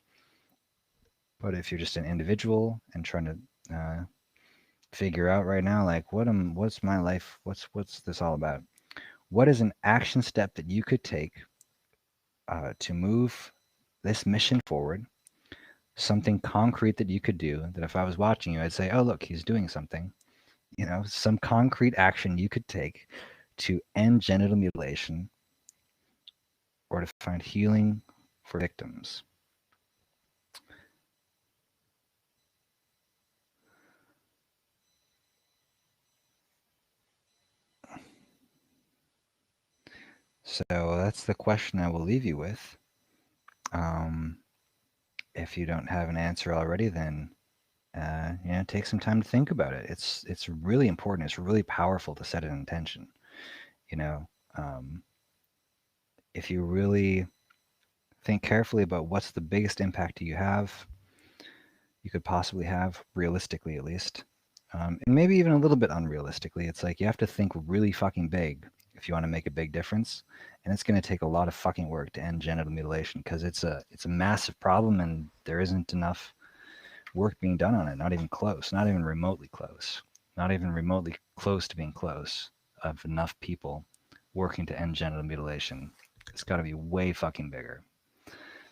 But if you're just an individual and trying to figure out right now, like what's my life, what's this all about? What is an action step that you could take to move this mission forward? Something concrete that you could do that if I was watching you, I'd say, oh, look, he's doing something. Some concrete action you could take to end genital mutilation or to find healing for victims. So that's the question I will leave you with. If you don't have an answer already, then take some time to think about it. It's really important. It's really powerful to set an intention. You know, um, if you really think carefully about what's the biggest impact you could possibly have, realistically at least, and maybe even a little bit unrealistically. It's like you have to think really fucking big if you want to make a big difference, and it's going to take a lot of fucking work to end genital mutilation because it's a massive problem, and there isn't enough work being done on it. Not even close. Not even remotely close. Not even remotely close to being close of enough people working to end genital mutilation. It's got to be way fucking bigger.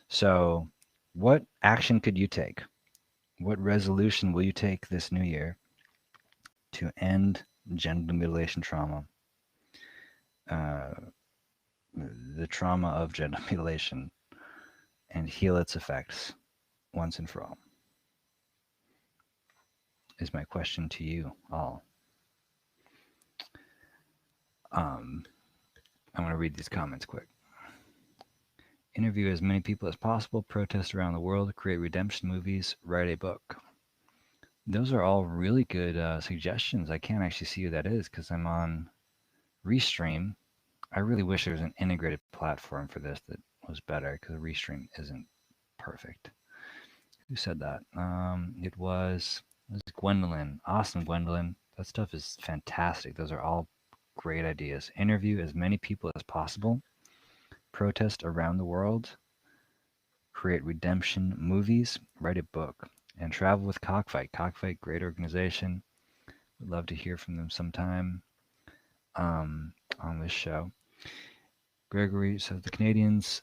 So, what action could you take? What resolution will you take this new year to end genital mutilation trauma, uh, the trauma of genital mutilation, and heal its effects once and for all? Is my question to you all. I'm going to read these comments quick. Interview as many people as possible, protest around the world, create redemption movies, write a book. Those are all really good suggestions. I can't actually see who that is because I'm on RESTREAM. I really wish there was an integrated platform for this that was better because RESTREAM isn't perfect. Who said that? It was Gwendolyn. Awesome, Gwendolyn. That stuff is fantastic. Those are all great ideas. Interview as many people as possible, protest around the world, create redemption movies, write a book, and travel with Cockfight. Cockfight, great organization. Would love to hear from them sometime on this show. Gregory says Canadians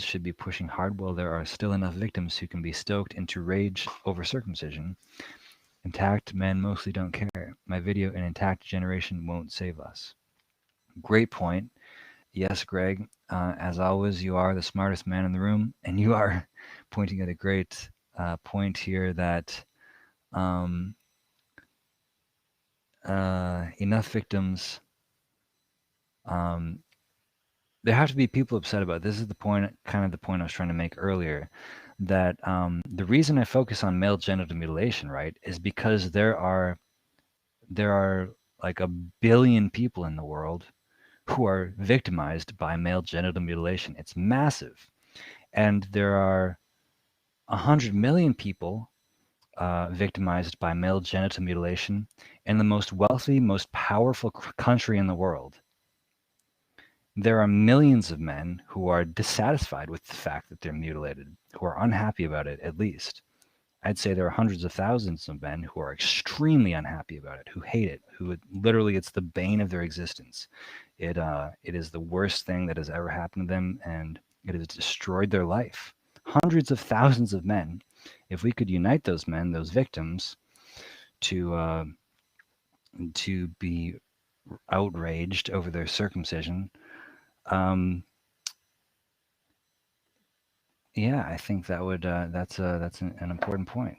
should be pushing hard while there are still enough victims who can be stoked into rage over circumcision. Intact men mostly don't care. My video, an intact generation won't save us. Great point. Yes, Greg. As always, you are the smartest man in the room, and you are pointing at a great point here that enough victims. There have to be people upset about it. This is the point, kind of the point I was trying to make earlier, that the reason I focus on male genital mutilation, right, is because there are like 1 billion people in the world who are victimized by male genital mutilation. It's massive, and there are 100 million people victimized by male genital mutilation in the most wealthy, most powerful country in the world. There are millions of men who are dissatisfied with the fact that they're mutilated, who are unhappy about it, at least. I'd say there are hundreds of thousands of men who are extremely unhappy about it, who hate it, who literally it's the bane of their existence. It is the worst thing that has ever happened to them, and it has destroyed their life. Hundreds of thousands of men. If we could unite those men, those victims, to be outraged over their circumcision, yeah, I think that would that's an important point.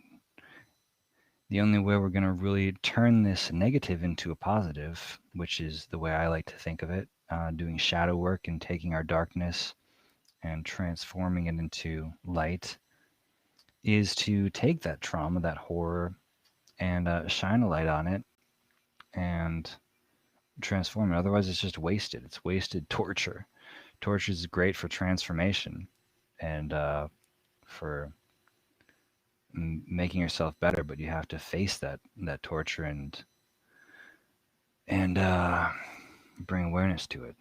The only way we're going to really turn this negative into a positive, which is the way I like to think of it, doing shadow work and taking our darkness and transforming it into light, is to take that trauma, that horror, and shine a light on it and transform it. Otherwise, it's just wasted. It's wasted torture. Torture is great for transformation and for making yourself better, but you have to face that torture and bring awareness to it.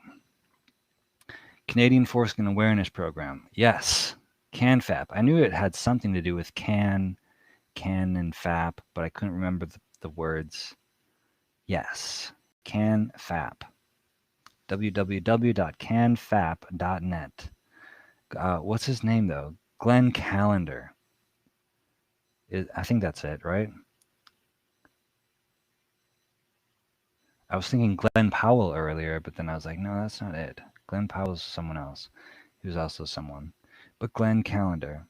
Canadian Foreskin Awareness Program. Yes. CanFAP. I knew it had something to do with can and FAP, but I couldn't remember the words. Yes. CanFAP. www.canfap.net. What's his name, though? Glenn Callender. I think that's it, right? I was thinking Glenn Powell earlier, but then I was like, no, that's not it. Glenn Powell's someone else. He was also someone. But Glenn Callender.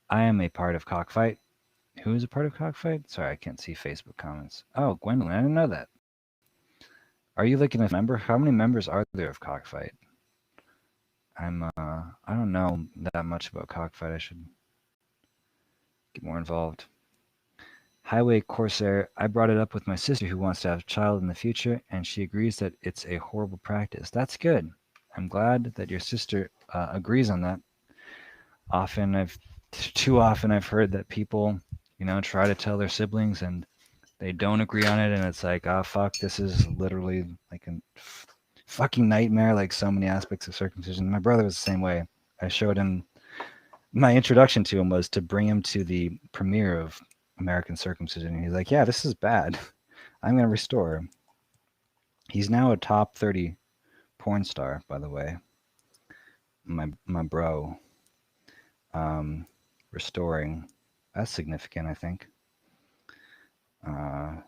I am a part of Cockfight. Who is a part of Cockfight? Sorry, I can't see Facebook comments. Oh, Gwendolyn, I didn't know that. Are you looking at a member? How many members are there of Cockfight? I don't know that much about Cockfight. I should get more involved. Highway Corsair, I brought it up with my sister who wants to have a child in the future, and she agrees that it's a horrible practice. That's good. I'm glad that your sister agrees on that. Too often I've heard that people, try to tell their siblings and they don't agree on it, and it's like, oh, fuck, this is literally like a fucking nightmare, like so many aspects of circumcision. My brother was the same way. I showed him, my introduction to him was to bring him to the premiere of American Circumcision, and he's like, yeah, this is bad. I'm going to restore. He's now a top 30 porn star, by the way. My bro. Restoring. That's significant, I think.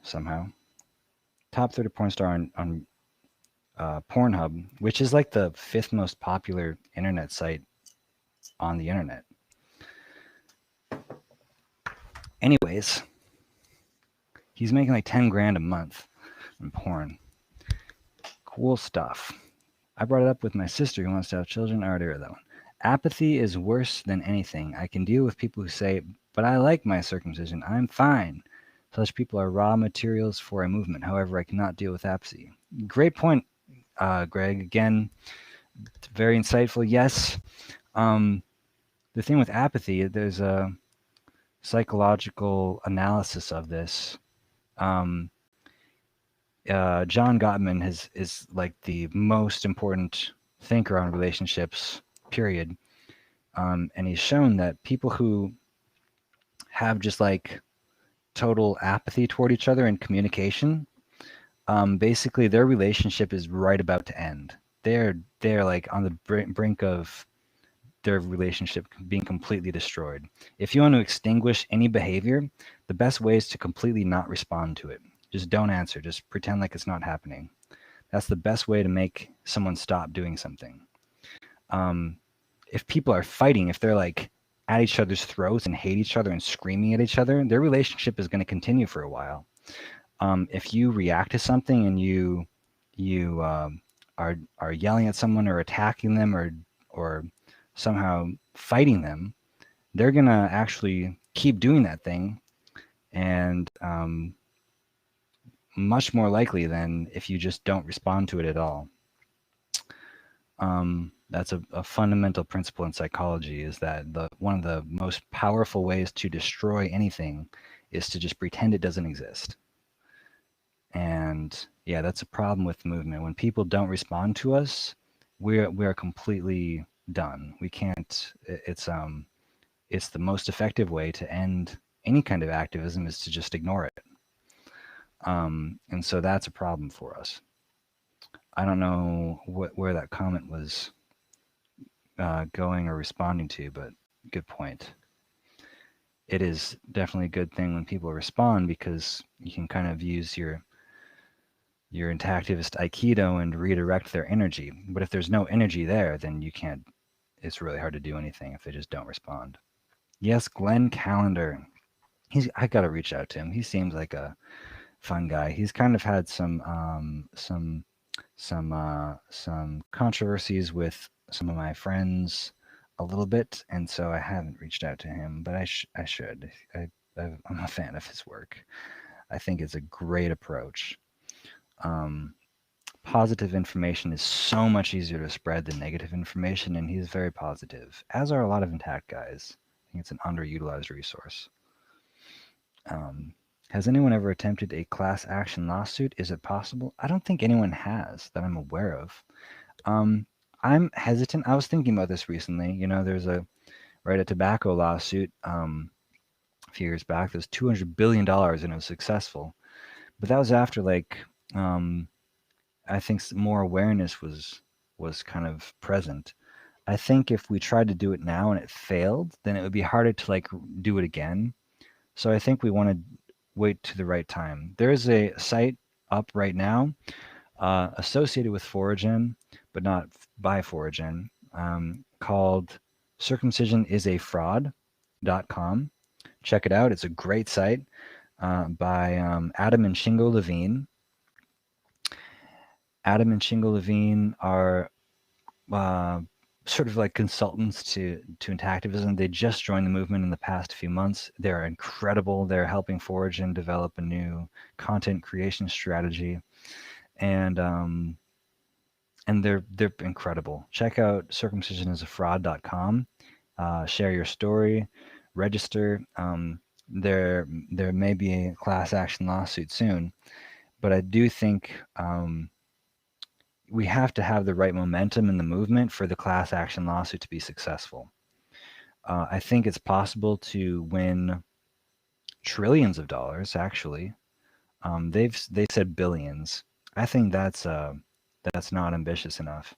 Somehow. Top 30 porn star on Pornhub, which is like the 5th most popular internet site on the internet. Anyways, he's making like 10 grand a month in porn. Cool stuff. I brought it up with my sister who wants to have children. I already read that one. Apathy is worse than anything. I can deal with people who say, but I like my circumcision. I'm fine. Such people are raw materials for a movement. However, I cannot deal with apathy. Great point, Greg. Again, very insightful. Yes. The thing with apathy, there's a psychological analysis of this. John Gottman is like the most important thinker on relationships, period. And he's shown that people who have just like total apathy toward each other in communication, basically their relationship is right about to end. They're like on the brink of their relationship being completely destroyed. If you want to extinguish any behavior, the best way is to completely not respond to it. Just don't answer. Just pretend like it's not happening. That's the best way to make someone stop doing something. If people are fighting, if they're like at each other's throats and hate each other and screaming at each other, their relationship is going to continue for a while. If you react to something and you are yelling at someone or attacking them or somehow fighting them, they're going to actually keep doing that thing, and much more likely than if you just don't respond to it at all. That's a fundamental principle in psychology, is that one of the most powerful ways to destroy anything is to just pretend it doesn't exist. And yeah, that's a problem with the movement. When people don't respond to us, we are completely done. We can't. It's the most effective way to end any kind of activism is to just ignore it. And so that's a problem for us. I don't know where that comment was going or responding to, but good point. It is definitely a good thing when people respond, because you can kind of use your intactivist Aikido and redirect their energy. But if there's no energy there, then you can't. It's really hard to do anything if they just don't respond. Yes, Glenn Callender. I got to reach out to him. He seems like a fun guy. He's kind of had some controversies with some of my friends a little bit, and so I haven't reached out to him, but I should. I'm a fan of his work. I think it's a great approach. Um, Positive information is so much easier to spread than negative information, and he's very positive, as are a lot of intact guys. I think it's an underutilized resource. Um, has anyone ever attempted a class action lawsuit? Is it possible? I don't think anyone has that I'm aware of. Um, I'm hesitant. I was thinking about this recently. You know, there's a tobacco lawsuit a few years back. There's $200 billion and it was successful. But that was after um, I think more awareness was kind of present. I think if we tried to do it now and it failed, then it would be harder to do it again. So I think we want to wait to the right time. There is a site up right now associated with Foragen, but not by Foragen, called circumcisionisafraud.com. Check it out. It's a great site by Adam and Shingo Levine. Adam and Shingo Levine are sort of like consultants to activism. They just joined the movement in the past few months. They're incredible. They're helping Foragen develop a new content creation strategy, and they're incredible. Check out circumcisionisafraud.com. Share your story, register. There may be a class action lawsuit soon, but I do think we have to have the right momentum in the movement for the class action lawsuit to be successful. I think it's possible to win trillions of dollars. Actually, they said billions. I think that's not ambitious enough.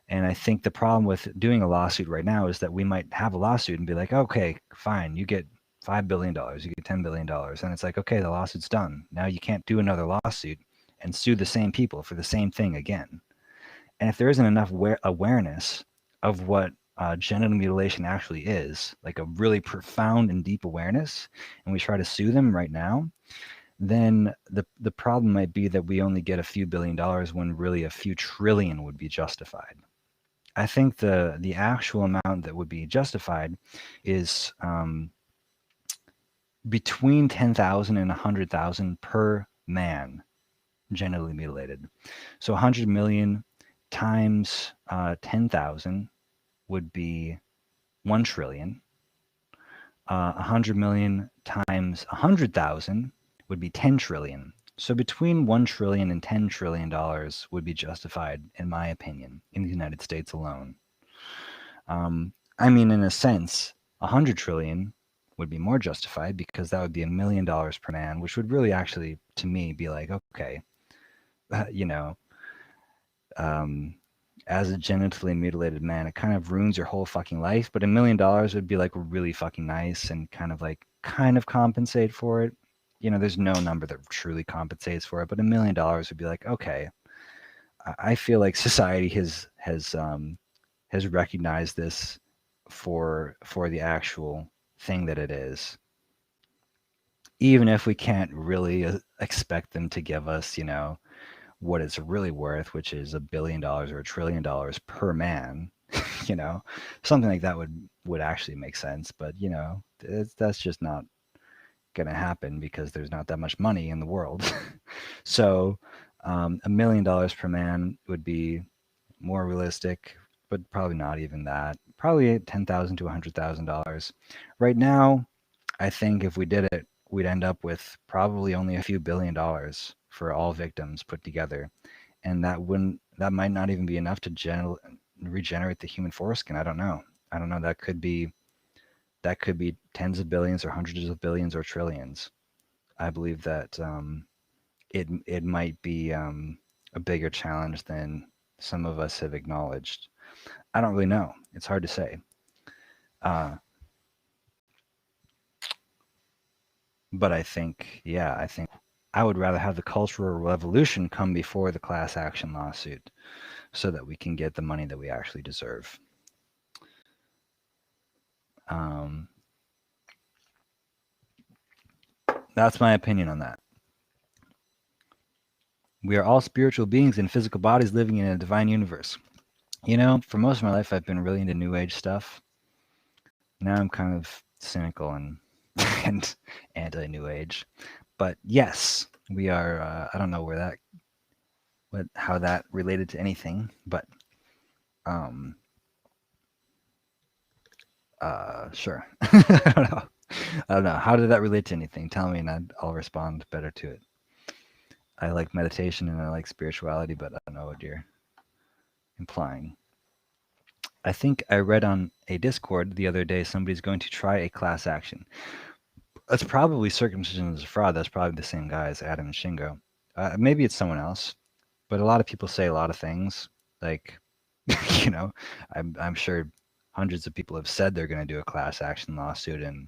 And I think the problem with doing a lawsuit right now is that we might have a lawsuit and be like, okay, fine, you get $5 billion, you get $10 billion, and it's like, okay, the lawsuit's done. Now you can't do another lawsuit and sue the same people for the same thing again. And if there isn't enough awareness of what genital mutilation actually is, like a really profound and deep awareness, and we try to sue them right now, then the problem might be that we only get a few $1 billion when really a few trillion would be justified. I think the actual amount that would be justified is between 10,000 and 100,000 per man genitally mutilated. So 100 million times 10,000 would be 1 trillion. 100 million times 100,000 would be 10 trillion. So between 1 trillion and $10 trillion would be justified, in my opinion, in the United States alone. I mean, in a sense, 100 trillion would be more justified because that would be $1 million per man, which would really actually, to me, be like, okay, you know, as a genitally mutilated man, it kind of ruins your whole fucking life. But $1 million would be like really fucking nice and kind of compensate for it. You know, there's no number that truly compensates for it, but $1 million would be like, okay, I feel like society has recognized this for the actual thing that it is. Even if we can't really expect them to give us, you know, what it's really worth, which is $1 billion or $1 trillion per man, you know, something like that would actually make sense. But you know, that's just not going to happen because there's not that much money in the world. So $1 million per man would be more realistic, but probably not even that. Probably $10,000 to $100,000. Right now, I think if we did it, we'd end up with probably only a few $1 billion for all victims put together, and that might not even be enough to regenerate the human foreskin. I don't know. That could be tens of billions or hundreds of billions or trillions. I believe that it might be a bigger challenge than some of us have acknowledged. I don't really know. It's hard to say. But I think I would rather have the cultural revolution come before the class action lawsuit so that we can get the money that we actually deserve. Um, That's my opinion on that. We are all spiritual beings in physical bodies living in a divine universe. You know, for most of my life, I've been really into New Age stuff. Now I'm kind of cynical and and anti-New Age. But yes, we are. I don't know how that related to anything, but um, sure. I don't know. I don't know. How did that relate to anything? Tell me, and I'll respond better to it. I like meditation and I like spirituality, but I don't know what you're implying. I think I read on a Discord the other day somebody's going to try a class action. That's probably circumcision is a fraud. That's probably the same guy as Adam and Shingo. Maybe it's someone else, but a lot of people say a lot of things. Like, you know, I'm sure hundreds of people have said they're going to do a class action lawsuit, and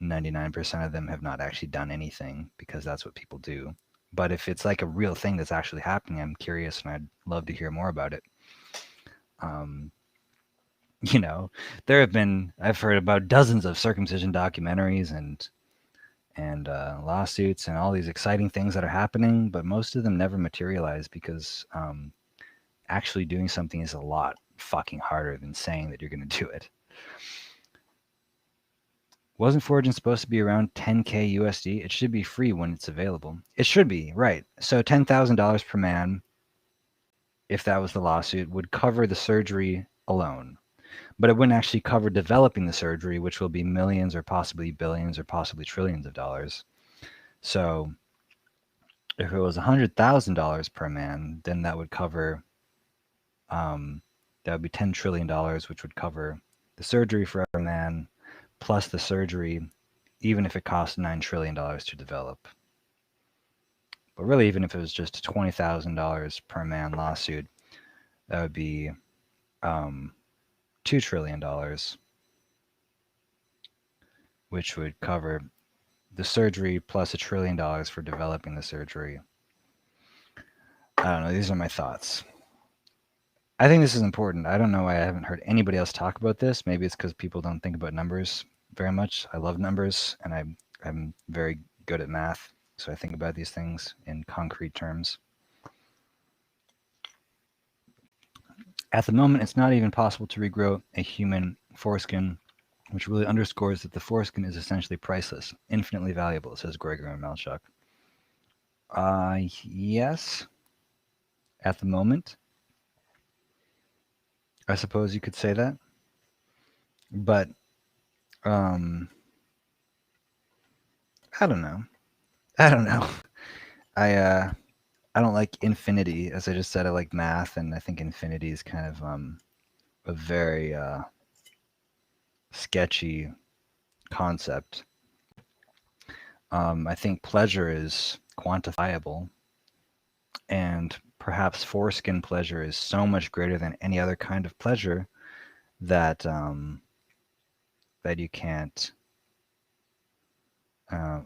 99% of them have not actually done anything because that's what people do. But if it's like a real thing that's actually happening, I'm curious and I'd love to hear more about it. You know, I've heard about dozens of circumcision documentaries and lawsuits and all these exciting things that are happening, but most of them never materialize because actually doing something is a lot fucking harder than saying that you're going to do it. Wasn't Foraging supposed to be around 10K USD? It should be free when it's available. It should be, right. So $10,000 per man, if that was the lawsuit, would cover the surgery alone. But it wouldn't actually cover developing the surgery, which will be millions or possibly billions or possibly trillions of dollars. So if it was $100,000 per man, then that would cover, that would be $10 trillion, which would cover the surgery for every man, plus the surgery, even if it cost $9 trillion to develop. But really, even if it was just a $20,000 per man lawsuit, that would be $2 trillion, which would cover the surgery plus $1 trillion for developing the surgery. I don't know. These are my thoughts. I think this is important. I don't know why I haven't heard anybody else talk about this. Maybe it's because people don't think about numbers very much. I love numbers, and I'm very good at math, so I think about these things in concrete terms. At the moment, it's not even possible to regrow a human foreskin, which really underscores that the foreskin is essentially priceless, infinitely valuable, says Gregory Melchuk. Yes. At the moment, I suppose you could say that. But I don't know. I don't know. I don't like infinity. As I just said, I like math, and I think infinity is kind of a very sketchy concept. I think pleasure is quantifiable, and perhaps foreskin pleasure is so much greater than any other kind of pleasure that that you can't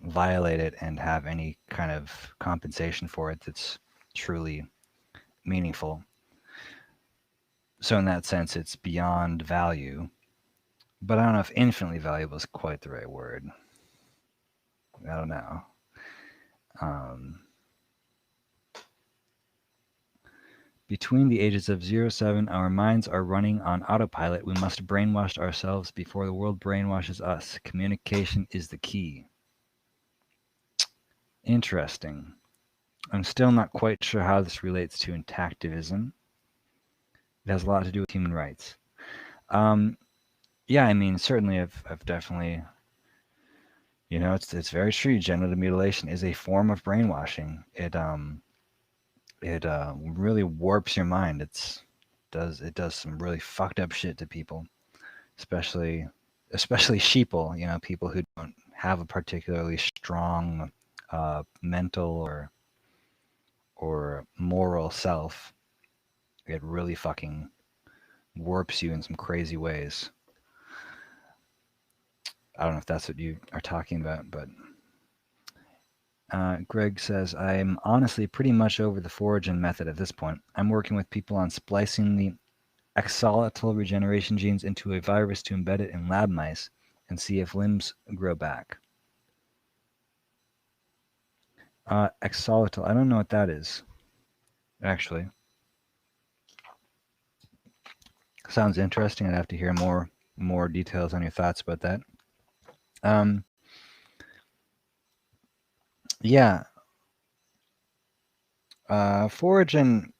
violate it and have any kind of compensation for it that's truly meaningful. So in that sense, it's beyond value. But I don't know if infinitely valuable is quite the right word. I don't know. Between the ages of 0-7, our minds are running on autopilot. We must brainwash ourselves before the world brainwashes us. Communication is the key. Interesting. I'm still not quite sure how this relates to intactivism. It has a lot to do with human rights. Yeah, I mean, certainly I've definitely, you know, it's very true. Genital mutilation is a form of brainwashing. It really warps your mind. It does some really fucked up shit to people, especially sheeple. You know, people who don't have a particularly strong mental or moral self. It really fucking warps you in some crazy ways. I don't know if that's what you are talking about, but Greg says, I'm honestly pretty much over the Foragin method at this point. I'm working with people on splicing the axolotl regeneration genes into a virus to embed it in lab mice and see if limbs grow back. Axolotl. I don't know what that is, actually. Sounds interesting. I'd have to hear more details on your thoughts about that. Um, yeah, foraging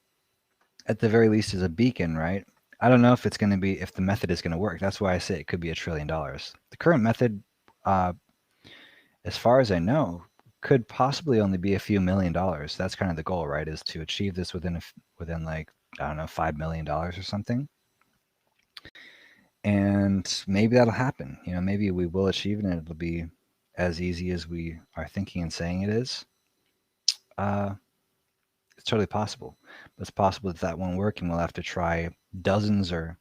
at the very least is a beacon, right? I don't know if it's going to be if the method is going to work. That's why I say it could be $1 trillion. The current method, uh, as far as I know, could possibly only be a few $1 million. That's kind of the goal, right? Is to achieve this within like I don't know $5 million or something. And maybe that'll happen. You know, maybe we will achieve it, and it'll be as easy as we are thinking and saying it is. Uh, it's totally possible. But it's possible that that won't work, and we'll have to try dozens or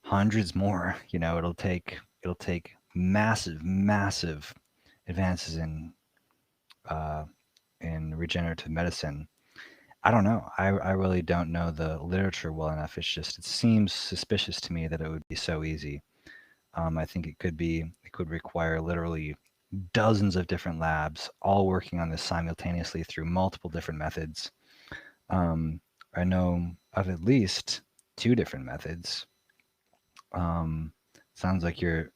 hundreds more. You know, it'll take massive advances uh, in regenerative medicine. I don't know. I really don't know the literature well enough. It's just it seems suspicious to me that it would be so easy. I think it could require literally dozens of different labs all working on this simultaneously through multiple different methods. Um, I know of at least two different methods. Sounds like you're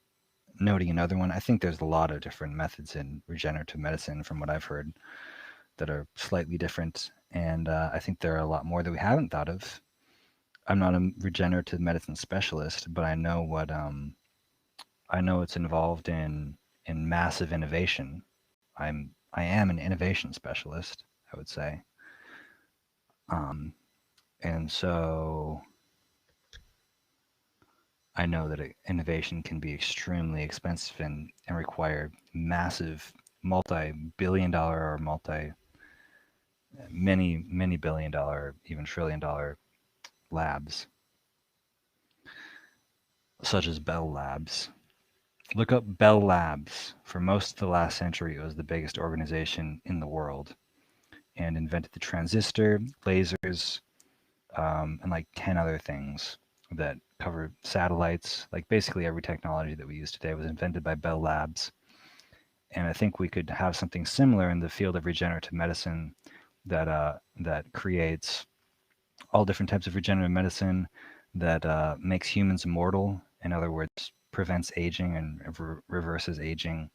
noting another one. I think there's a lot of different methods in regenerative medicine, from what I've heard, that are slightly different, and I think there are a lot more that we haven't thought of. I'm not a regenerative medicine specialist, but I know it's involved in massive innovation. I am an innovation specialist, I would say. Um, and so I know that innovation can be extremely expensive and require massive multi-billion dollar or many billion dollar, even trillion dollar labs, such as Bell Labs. Look up Bell Labs. For most of the last century, it was the biggest organization in the world and invented the transistor, lasers, and like 10 other things that cover satellites. Like basically every technology that we use today was invented by Bell Labs. And I think we could have something similar in the field of regenerative medicine that creates all different types of regenerative medicine that makes humans immortal. In other words, prevents aging and reverses aging,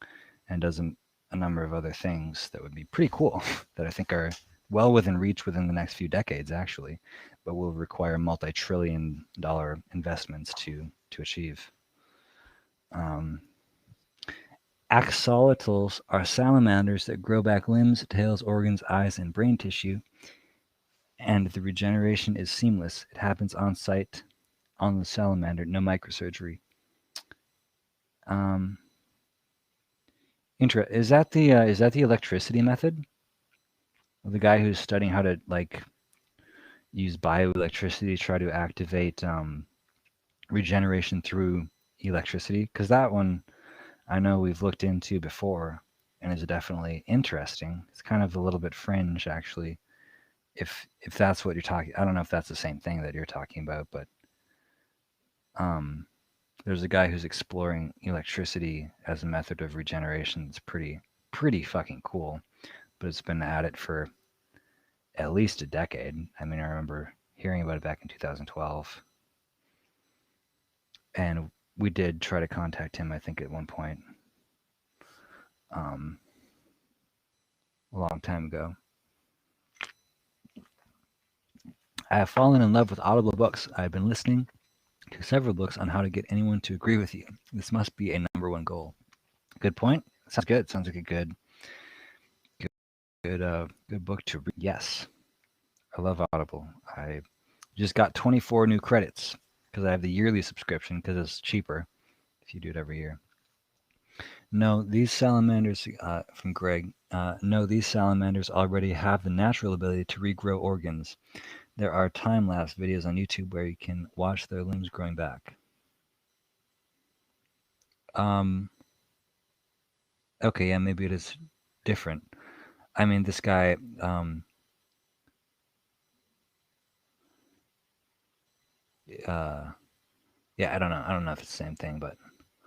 and does a number of other things that would be pretty cool that I think are well within reach within the next few decades, actually, but will require multi-trillion-dollar investments to achieve. Um, Axolotls are salamanders that grow back limbs, tails, organs, eyes, and brain tissue, and the regeneration is seamless. It happens on site on the salamander, no microsurgery. Um, is that the electricity method? The guy who's studying how to like use bioelectricity to try to activate regeneration through electricity? Because that one I know we've looked into before and is definitely interesting. It's kind of a little bit fringe, actually. If that's what you're talking, I don't know if that's the same thing that you're talking about, but there's a guy who's exploring electricity as a method of regeneration. It's pretty fucking cool, but it's been at it for at least a decade. I mean, I remember hearing about it back in 2012, and we did try to contact him, I think, at one point, um, a long time ago. I have fallen in love with Audible books. I've been listening to several books on how to get anyone to agree with you. This must be a number one goal. Good point. Sounds good. Sounds like a good book to read. Yes, I love Audible. I just got 24 new credits because I have the yearly subscription because it's cheaper if you do it every year. No, these salamanders, from Greg, no, these salamanders already have the natural ability to regrow organs. There are time-lapse videos on YouTube where you can watch their limbs growing back. Okay, yeah, maybe it is different. I mean, this guy, yeah, I don't know. I don't know if it's the same thing, but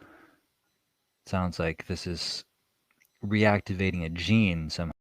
it sounds like this is reactivating a gene somehow